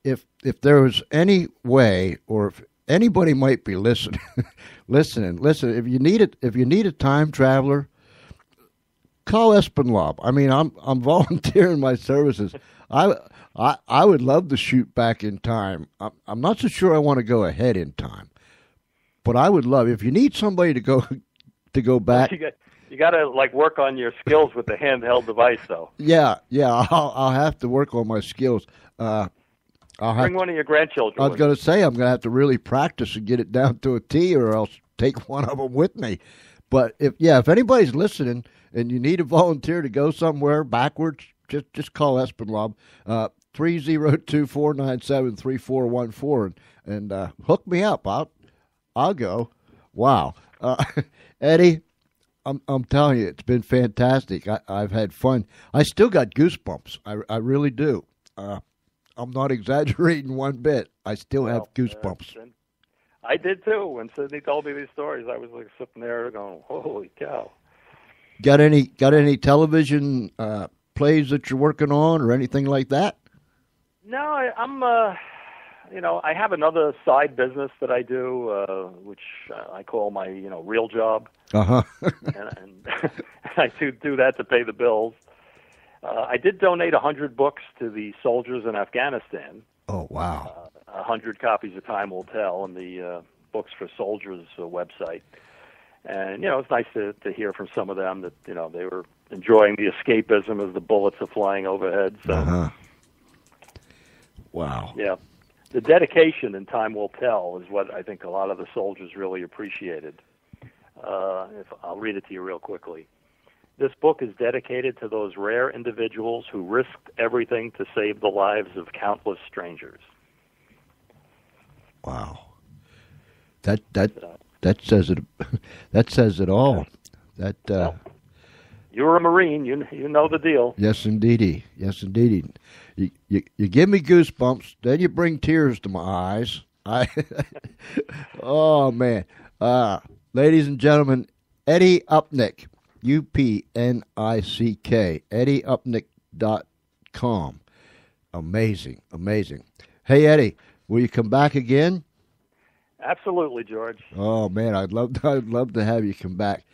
if there was any way, or if anybody might be listening, listen. If you need a time traveler, call Espinlob. I mean, I'm volunteering my services. I would love to shoot back in time. I'm not so sure I want to go ahead in time, but I would love, if you need somebody to go back. You got to work on your skills with the handheld device, though. Yeah. I'll have to work on my skills. Bring one of your grandchildren. I was going to say I'm going to have to really practice and get it down to a T, or else take one of them with me. But if anybody's listening and you need a volunteer to go somewhere backwards, just call Espinlob, 302-497-3414, and hook me up. I'll go. Wow, Eddie, I'm telling you, it's been fantastic. I've had fun. I still got goosebumps. I really do. I'm not exaggerating one bit. I still have goosebumps. I did too. When Sidney told me these stories, I was sitting there going, "Holy cow!" Got any television plays that you're working on, or anything like that? No, I'm. I have another side business that I do, which I call my real job. Uh-huh. and I do that to pay the bills. I did donate 100 books to the soldiers in Afghanistan. Oh, wow. 100 copies of Time Will Tell on the Books for Soldiers website. And, it's nice to hear from some of them that, they were enjoying the escapism as the bullets are flying overhead. So, uh-huh. Wow. Yeah. The dedication in Time Will Tell is what I think a lot of the soldiers really appreciated. I'll read it to you real quickly. This book is dedicated to those rare individuals who risked everything to save the lives of countless strangers. Wow. That says it. That says it all. You're a Marine. You know the deal. Yes, indeedy. Yes, indeedy. You give me goosebumps. Then you bring tears to my eyes. Oh man, ladies and gentlemen, Eddie Upnick, UPNICK, EddieUpnick.com. Amazing. Hey Eddie, will you come back again? Absolutely, George. Oh man, I'd love to have you come back.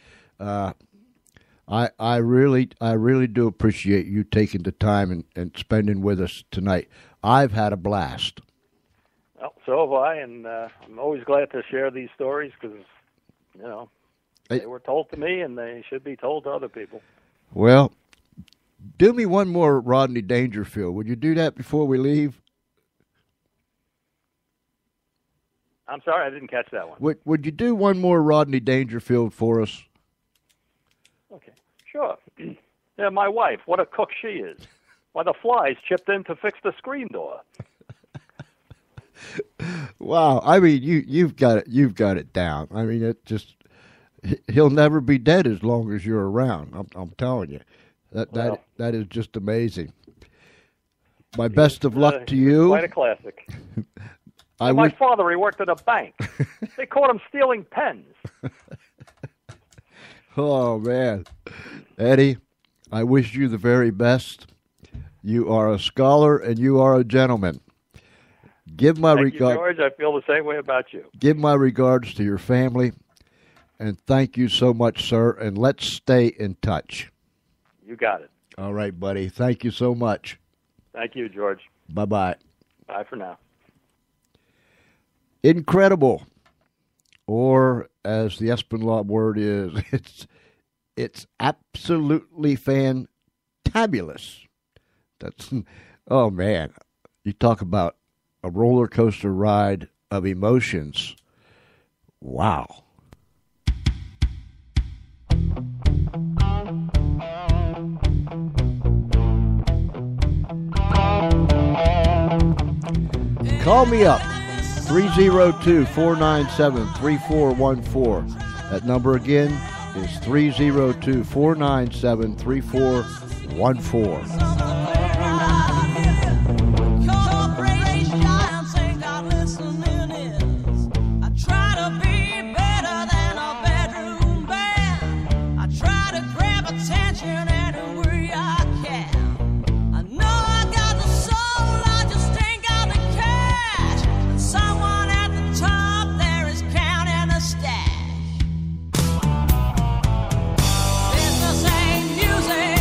I really do appreciate you taking the time and spending with us tonight. I've had a blast. Well, so have I, and I'm always glad to share these stories because, they were told to me, and they should be told to other people. Well, do me one more Rodney Dangerfield. Would you do that before we leave? I'm sorry, I didn't catch that one. Would you do one more Rodney Dangerfield for us? Okay, sure. Yeah, my wife, what a cook she is. Why, the flies chipped in to fix the screen door. Wow, I mean, you've got it down. I mean, it just, he'll never be dead as long as you're around. I'm telling you, that is just amazing. My best of luck to you. Quite a classic. My father, he worked at a bank. They caught him stealing pens. Oh man, Eddie, I wish you the very best. You are a scholar and you are a gentleman. Give my regards. Thank you, George. I feel the same way about you. Give my regards to your family, and thank you so much, sir. And let's stay in touch. You got it. All right, buddy. Thank you so much. Thank you, George. Bye-bye. Bye for now. Incredible, or as the Espinlob word is, it's absolutely fantabulous. Oh man, you talk about a roller coaster ride of emotions. Wow. Call me up, 302-497-3414. That number again is 302-497-3414. Business ain't music.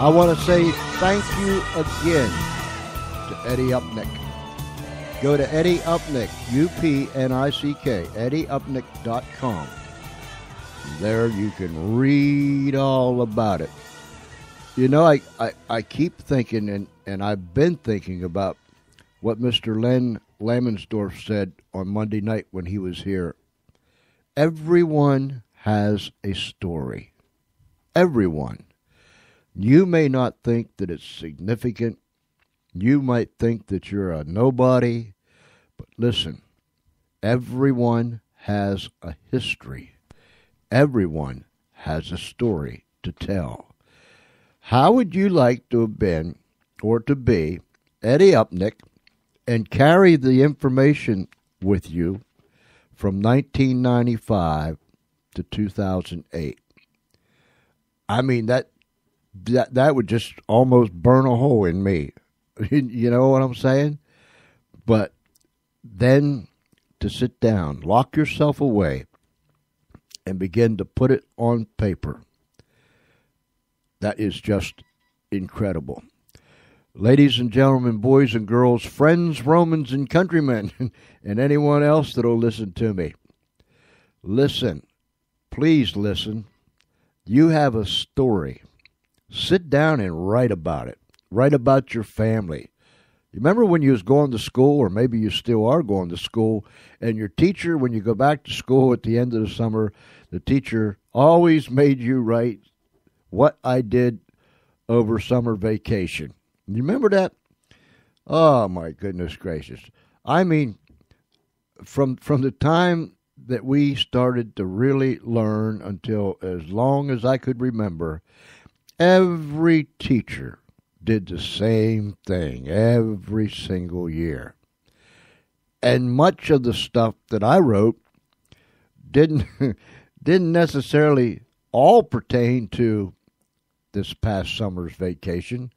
I want to say thank you again to Eddie Upnick. Go to Eddie Upnick, UPNICK, EddieUpnick.com. There you can read all about it. You know, I keep thinking, and I've been thinking about what Mr. Len Lamensdorf said on Monday night when he was here. Everyone has a story. Everyone. You may not think that it's significant. You might think that you're a nobody. But listen, everyone has a history. Everyone has a story to tell. How would you like to have been, or to be, Eddie Upnick and carry the information with you from 1995 to 2008? I mean, that would just almost burn a hole in me. You know what I'm saying? But then to sit down, lock yourself away, and begin to put it on paper, that is just incredible. Ladies and gentlemen, boys and girls, friends, Romans, and countrymen, and anyone else that will listen to me, listen. Please listen. You have a story. Sit down and write about it. Write about your family. You remember when you was going to school, or maybe you still are going to school, and your teacher, when you go back to school at the end of the summer, the teacher always made you write what I did over summer vacation. You remember that? Oh, my goodness gracious. I mean, from the time that we started to really learn until as long as I could remember, every teacher did the same thing every single year. And much of the stuff that I wrote didn't necessarily all pertain to this past summer's vacation.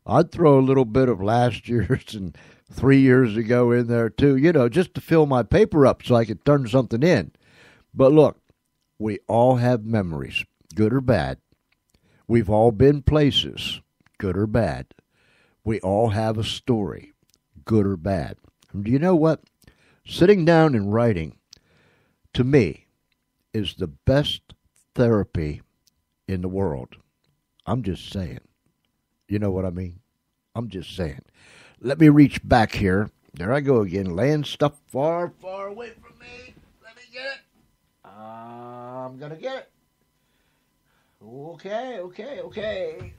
I'd throw a little bit of last year's and 3 years ago in there too, you know, just to fill my paper up so I could turn something in. But look, we all have memories, good or bad. We've all been places, good or bad. We all have a story, good or bad. And do you know what? Sitting down and writing, to me, is the best therapy in the world. I'm just saying. You know what I mean? I'm just saying. Let me reach back here. There I go again, laying stuff far, far away from me. Let me get it. I'm going to get it. Okay.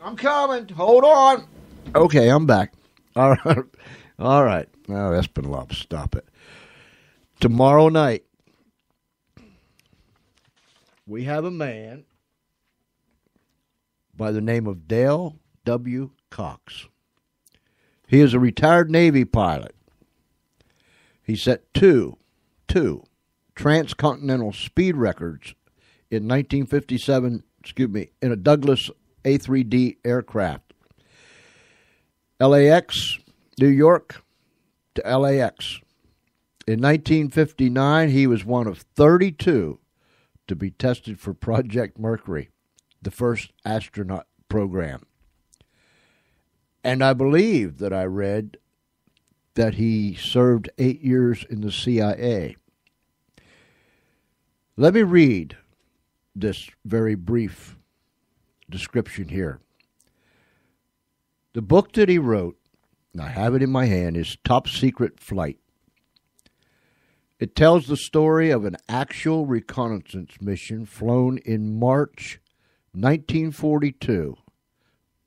I'm coming. Hold on. Okay, I'm back. All right. Now, that's been love. Stop it. Tomorrow night, we have a man by the name of Dale W. Cox. He is a retired Navy pilot. He set two transcontinental speed records in 1957, in a Douglas A3D aircraft. LAX, New York to LAX. In 1959, he was one of 32 to be tested for Project Mercury, the first astronaut program. And I believe that I read that he served 8 years in the CIA. Let me read this very brief description here. The book that he wrote, and I have it in my hand, is Top Secret Flight. It tells the story of an actual reconnaissance mission flown in March 1942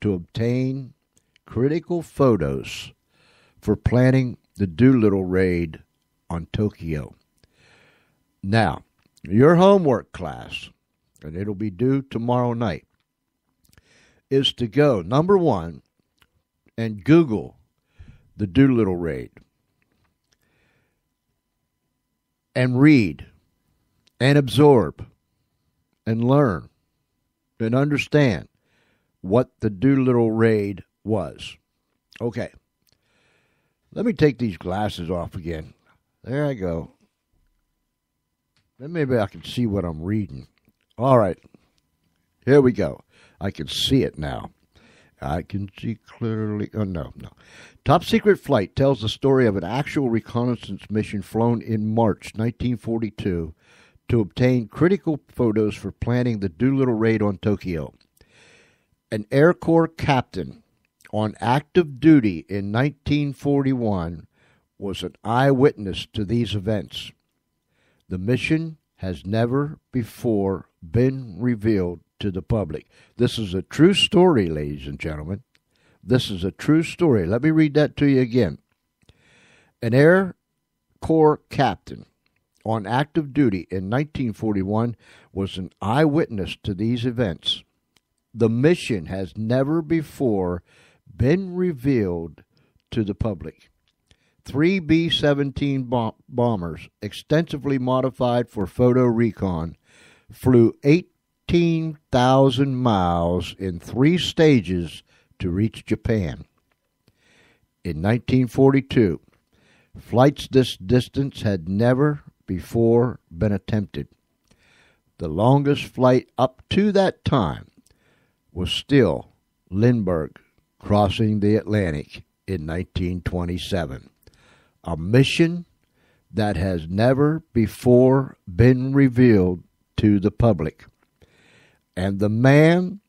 to obtain critical photos for planning the Doolittle raid on Tokyo. Now, your homework class, and it'll be due tomorrow night, is to go, number one, and Google the Doolittle raid. And read, and absorb, and learn, and understand what the Doolittle raid was. Okay. Let me take these glasses off again. There I go. Then maybe I can see what I'm reading. All right. Here we go. I can see it now. I can see clearly. Oh, no. Top Secret Flight tells the story of an actual reconnaissance mission flown in March 1942 to obtain critical photos for planning the Doolittle raid on Tokyo. An Air Corps captain on active duty in 1941 was an eyewitness to these events. The mission has never before been revealed to the public. This is a true story, ladies and gentlemen. This is a true story. Let me read that to you again. An Air Corps captain on active duty in 1941 was an eyewitness to these events. The mission has never before been revealed to the public. 3 B-17 bombers, extensively modified for photo recon, flew 18,000 miles in 3 stages to reach Japan. In 1942, flights this distance had never before been attempted. The longest flight up to that time was still Lindbergh crossing the Atlantic in 1927. A mission that has never before been revealed to the public. And the man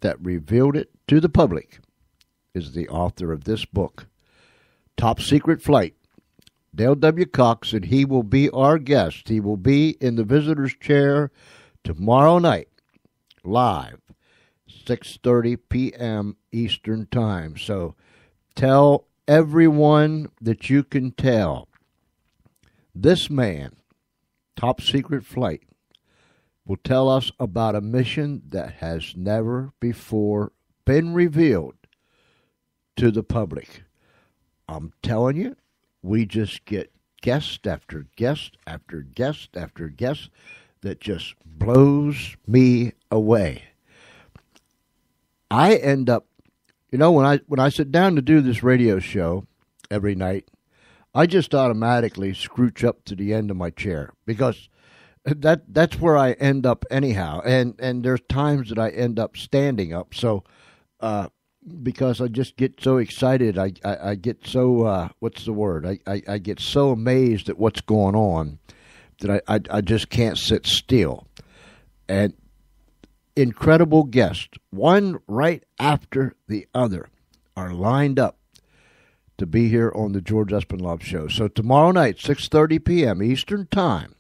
that revealed it to the public is the author of this book, Top Secret Flight, Dale W. Cox, and he will be our guest. He will be in the visitor's chair tomorrow night, live, 6:30 p.m. Eastern Time. So tell everyone that you can tell. This man, Top Secret Flight, will tell us about a mission that has never before been revealed to the public. I'm telling you, we just get guest after guest after guest after guest that just blows me away. I end up, when I sit down to do this radio show every night, I just automatically scrooch up to the end of my chair because that's where I end up anyhow. And there's times that I end up standing up. So because I just get so excited, I get so what's the word? I get so amazed at what's going on that I just can't sit still. And incredible guests, one right after the other, are lined up to be here on the George Espinlove Show. So tomorrow night, 6:30 p.m. Eastern Time,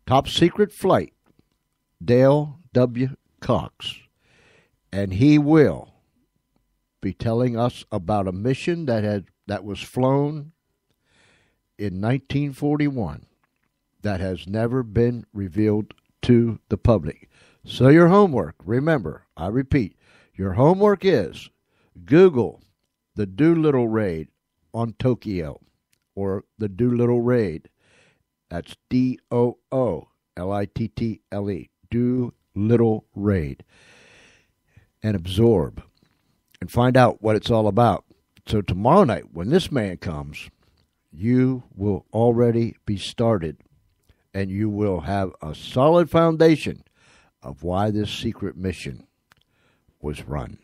Top Secret Flight, Dale W. Cox. And he will be telling us about a mission that was flown in 1941 that has never been revealed to the public. So your homework, remember, I repeat, your homework is Google the Doolittle Raid on Tokyo, or the Doolittle Raid. That's Doolittle, Doolittle Raid. And absorb and find out what it's all about. So tomorrow night, when this man comes, you will already be started, and you will have a solid foundation of why this secret mission was run.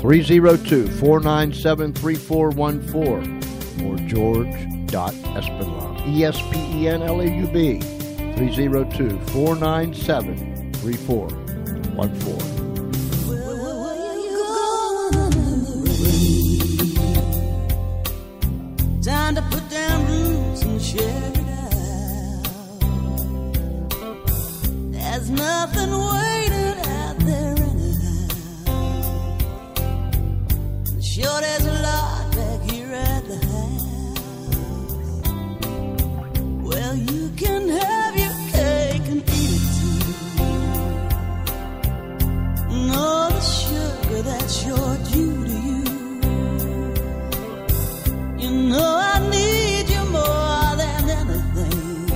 (302-497-3414) or George.Espinlove, ESPENLAUB, 302-497-3414. Time to put down roots and share it out. There's nothing waiting out there anyhow. Sure, there's a lot back here at the house. Well, you can have your cake and eat it too. No, the sugar, that's your due to you. You know I need you more than anything.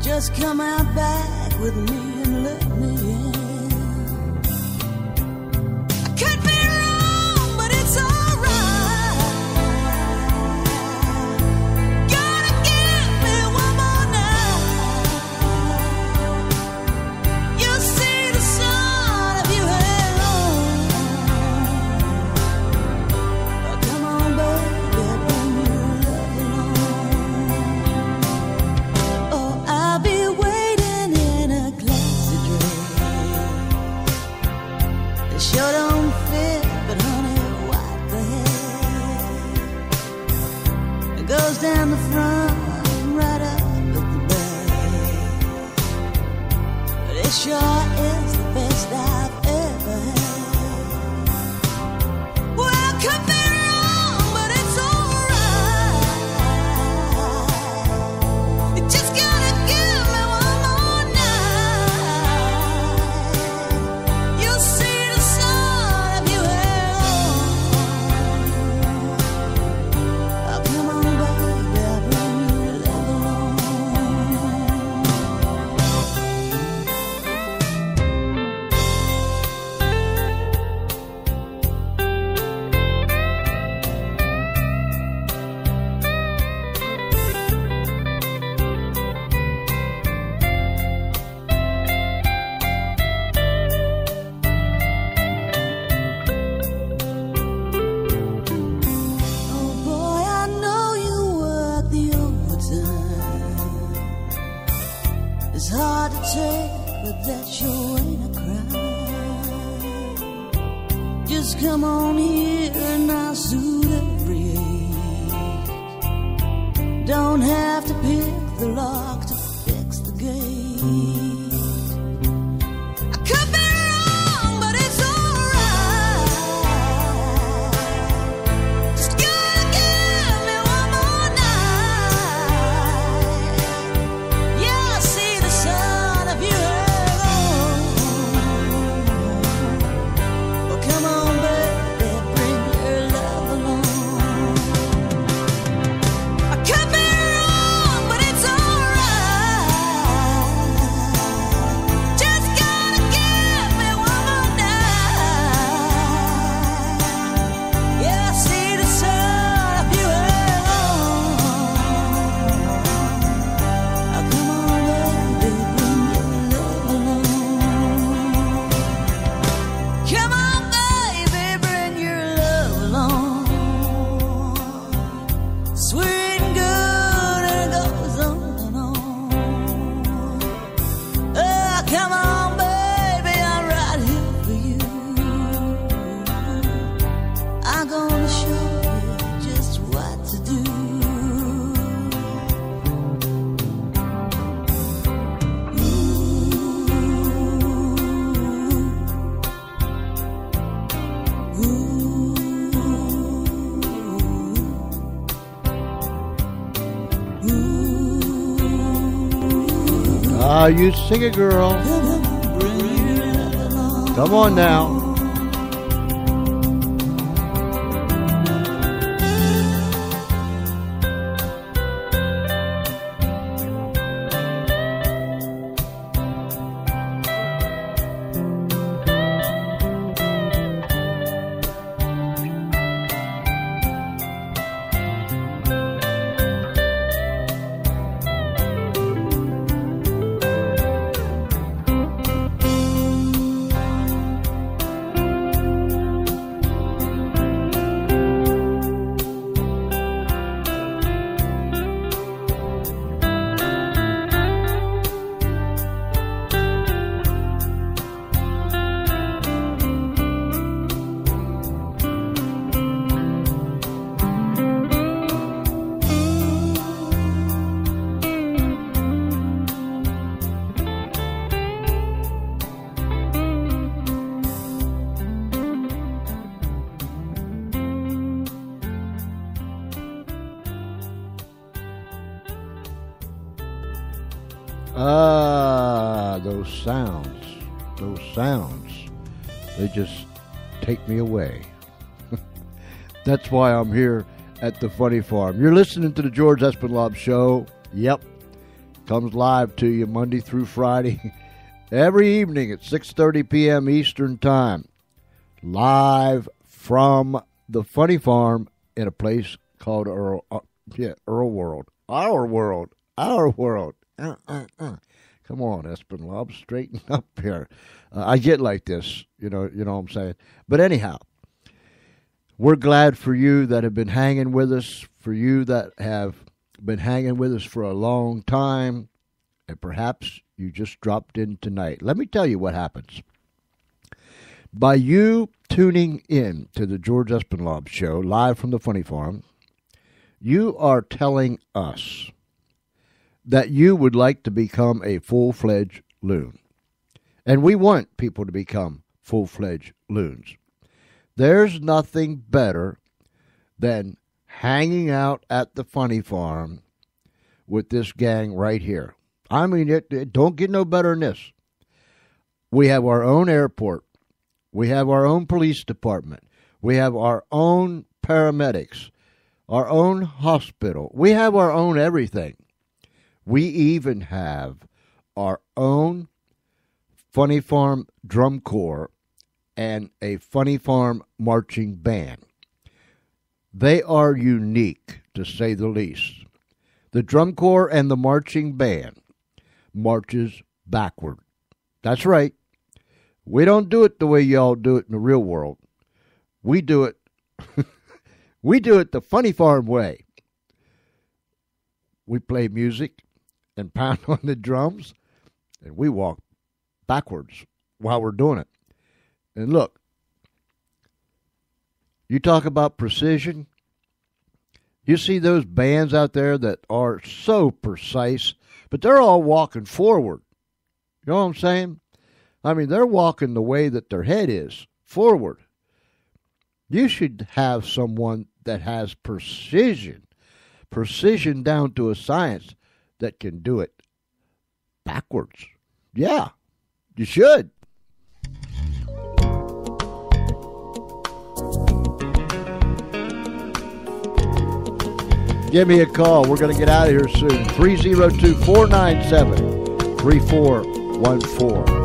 Just come out back with me and let me in. I could be wrong, but it's alright. stand the front right up at the back. But it sure is the best I've ever had. Well, could be wrong, but it's alright. You just gotta give me one more night. You'll see the sun if you hang on. Oh, come on, baby, I'll bring your love along. Oh boy, I know you work the overtime. It's hard to take, but that sure ain't a crime. Just come on here and I'll suit every age. Don't have to pick the lock to fix the gate. I could be wrong, but it's alright. Just gotta give me one more night. Yeah, I see the sun if you hang on. Well, come on, baby, bring your love along. I could be wrong, but it's alright. Just gotta give me one more night. Yeah, I see the sun if you hang on. Oh, come on, baby, bring your love along. Come on, baby, bring your love along. Sweet and good, and it goes on and on. Oh, come on, baby, I'm right here for you. I'm gonna show you just what to do. Ah, you sing it, girl. Come on now. Ah, those sounds, they just take me away. That's why I'm here at the Funny Farm. You're listening to the George Espinlaub Show. Yep, comes live to you Monday through Friday, every evening at 6:30 p.m. Eastern Time, live from the Funny Farm in a place called Earl World. Our world. Come on, Espinlaub, straighten up here. I get like this, you know what I'm saying. But anyhow, we're glad for you that have been hanging with us, for you that have been hanging with us for a long time, and perhaps you just dropped in tonight. Let me tell you what happens. By you tuning in to the George Espinlaub Show, live from the Funny Farm, You are telling us that you would like to become a full-fledged loon. And we want people to become full-fledged loons. There's nothing better than hanging out at the funny farm with this gang right here. I mean, it don't get no better than this. We have our own airport. We have our own police department. We have our own paramedics, our own hospital. We have our own everything. We even have our own Funny Farm drum corps and a Funny Farm marching band. They are unique, to say the least. The drum corps and the marching band marches backward. That's right. We don't do it the way y'all do it in the real world. We do it we do it the Funny Farm way. We play music and pound on the drums, and we walk backwards while we're doing it. And look, you talk about precision. You see those bands out there that are so precise, but they're all walking forward. You know what I'm saying? I mean, they're walking the way that their head is, forward. You should have someone that has precision down to a science that can do it backwards. Yeah, you should. Give me a call. We're going to get out of here soon. 302-497-3414.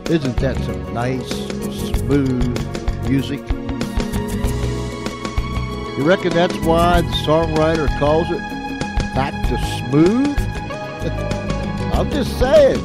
Isn't that some nice, smooth music? You reckon that's why the songwriter calls it Back to Smooth? I'm just saying.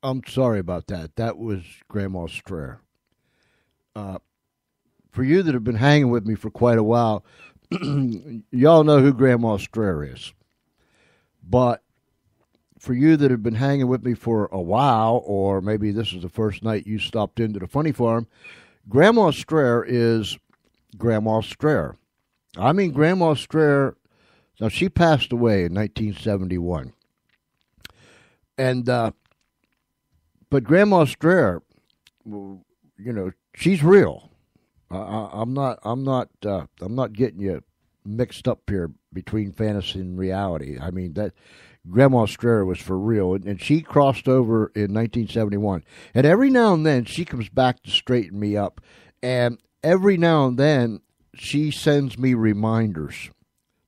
I'm sorry about that. That was Grandma Strayer. For you that have been hanging with me for quite a while, y'all know who Grandma Strayer is. But for you that have been hanging with me for a while, or maybe this is the first night you stopped into the Funny Farm, Grandma Strayer is Grandma Strayer. I mean, Grandma Strayer, now she passed away in 1971. And, but Grandma Strayer, she's real. I'm not getting you mixed up here between fantasy and reality. I mean, that Grandma Strayer was for real, and she crossed over in 1971. And every now and then she comes back to straighten me up, and every now and then she sends me reminders,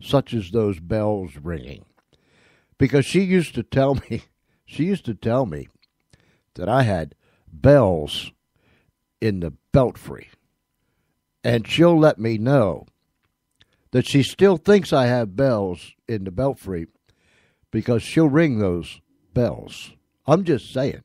such as those bells ringing, because she used to tell me that I had bells in the belfry, and she'll let me know that she still thinks I have bells in the belfry because she'll ring those bells. I'm just saying.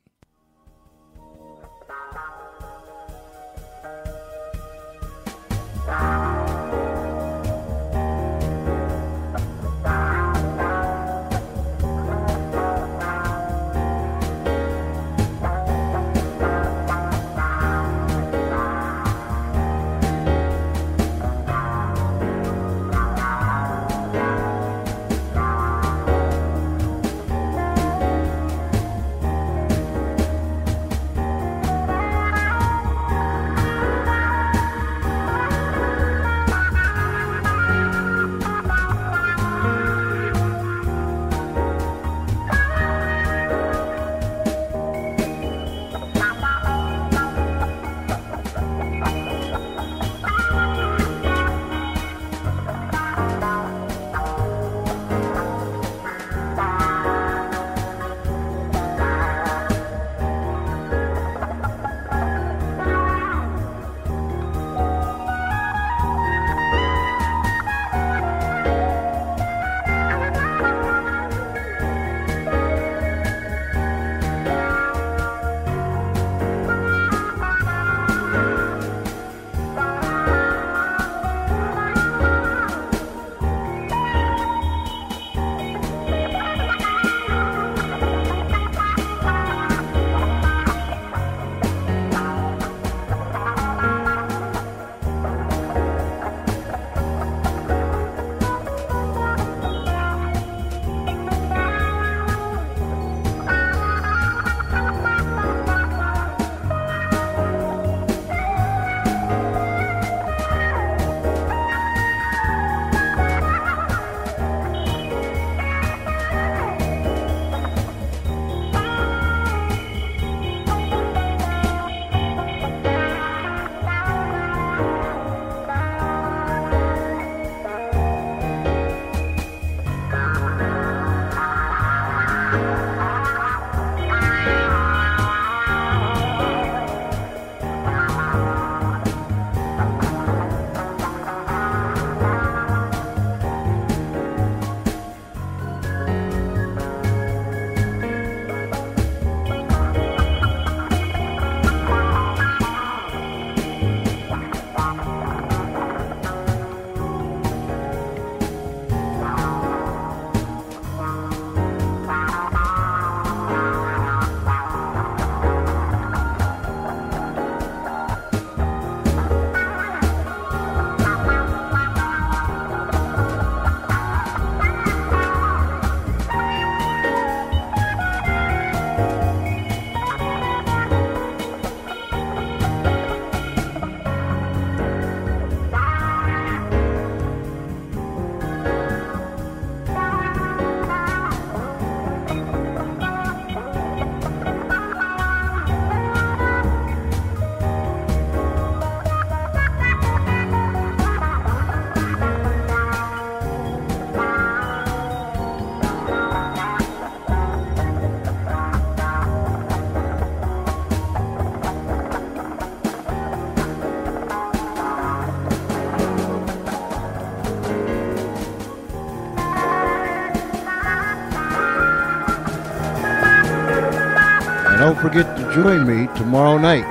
And don't forget to join me tomorrow night.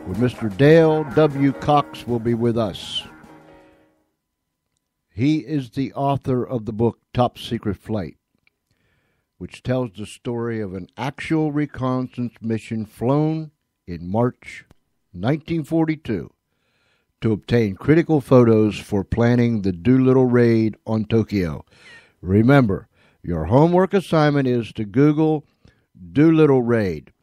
Where Mr. Dale W. Cox will be with us. He is the author of the book Top Secret Flight, which tells the story of an actual reconnaissance mission flown in March 1942 to obtain critical photos for planning the Doolittle raid on Tokyo. Remember, your homework assignment is to Google Doolittle raid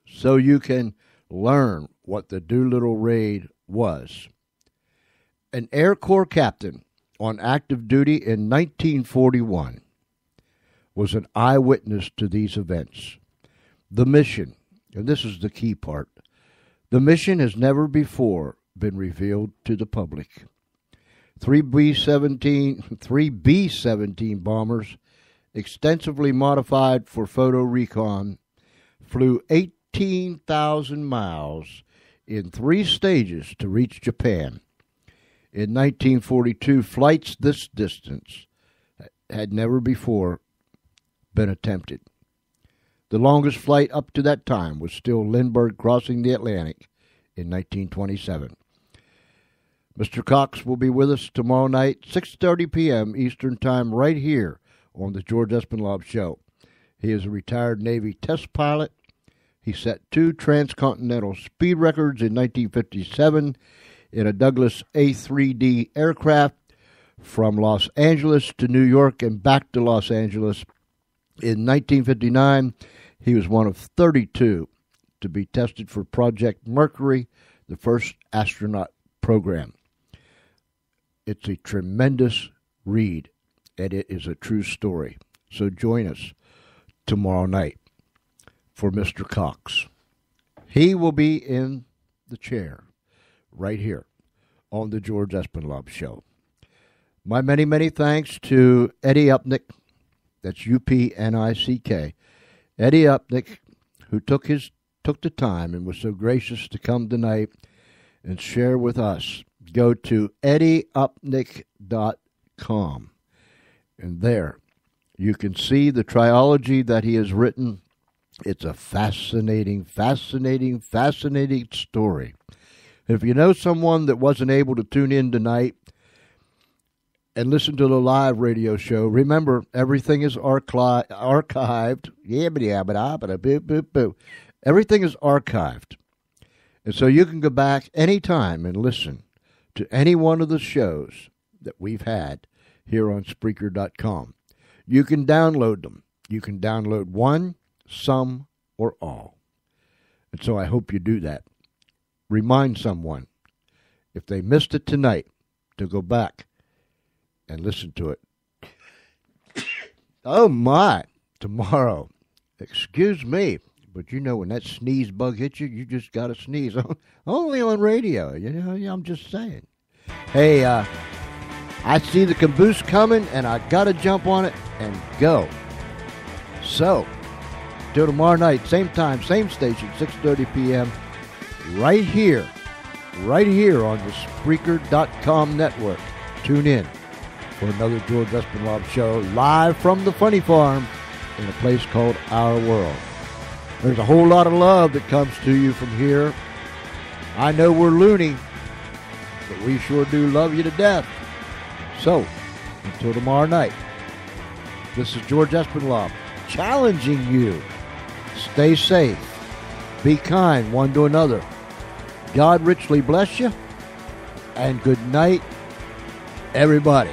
so you can learn what the Doolittle raid was. An Air Corps captain on active duty in 1941 was an eyewitness to these events. The mission, and this is the key part, the mission has never before been revealed to the public. Three B-17 bombers, extensively modified for photo recon, flew 18,000 miles in 3 stages to reach Japan. In 1942, flights this distance had never before been attempted. The longest flight up to that time was still Lindbergh crossing the Atlantic in 1927. Mr. Cox will be with us tomorrow night, 6:30 p.m. Eastern Time, right here on the George Espinlove Show. He is a retired Navy test pilot. He set 2 transcontinental speed records in 1957 in a Douglas A-3D aircraft from Los Angeles to New York and back to Los Angeles. In 1959, he was one of 32 to be tested for Project Mercury, the first astronaut program. It's a tremendous read, and it is a true story. So join us tomorrow night for Mr. Cox. He will be in the chair right here on the George Espinlove Show. My many, many thanks to Eddie Upnick, that's U-P-N-I-C-K, Eddie Upnick, who took the time and was so gracious to come tonight and share with us. Go to eddieupnick.com, and there you can see the trilogy that he has written. It's a fascinating, fascinating, fascinating story. If you know someone that wasn't able to tune in tonight and listen to the live radio show, remember, everything is archived. Everything is archived. And so you can go back anytime and listen to any one of the shows that we've had here on Spreaker.com. You can download them. You can download one, some, or all. And so I hope you do that. Remind someone, if they missed it tonight, to go back and listen to it. Oh, my. Tomorrow. Excuse me. But you know, when that sneeze bug hits you, you just got to sneeze. Only on radio. You know, I'm just saying. Hey, I see the caboose coming, and I got to jump on it and go. So, till tomorrow night, same time, same station, 6:30 p.m., right here on the Spreaker.com network. Tune in for another George Espinlove Show, live from the Funny Farm in a place called Our World. There's a whole lot of love that comes to you from here. I know we're loony, but we sure do love you to death. So, until tomorrow night, this is George Espinlove challenging you. Stay safe. Be kind one to another. God richly bless you. And good night, everybody.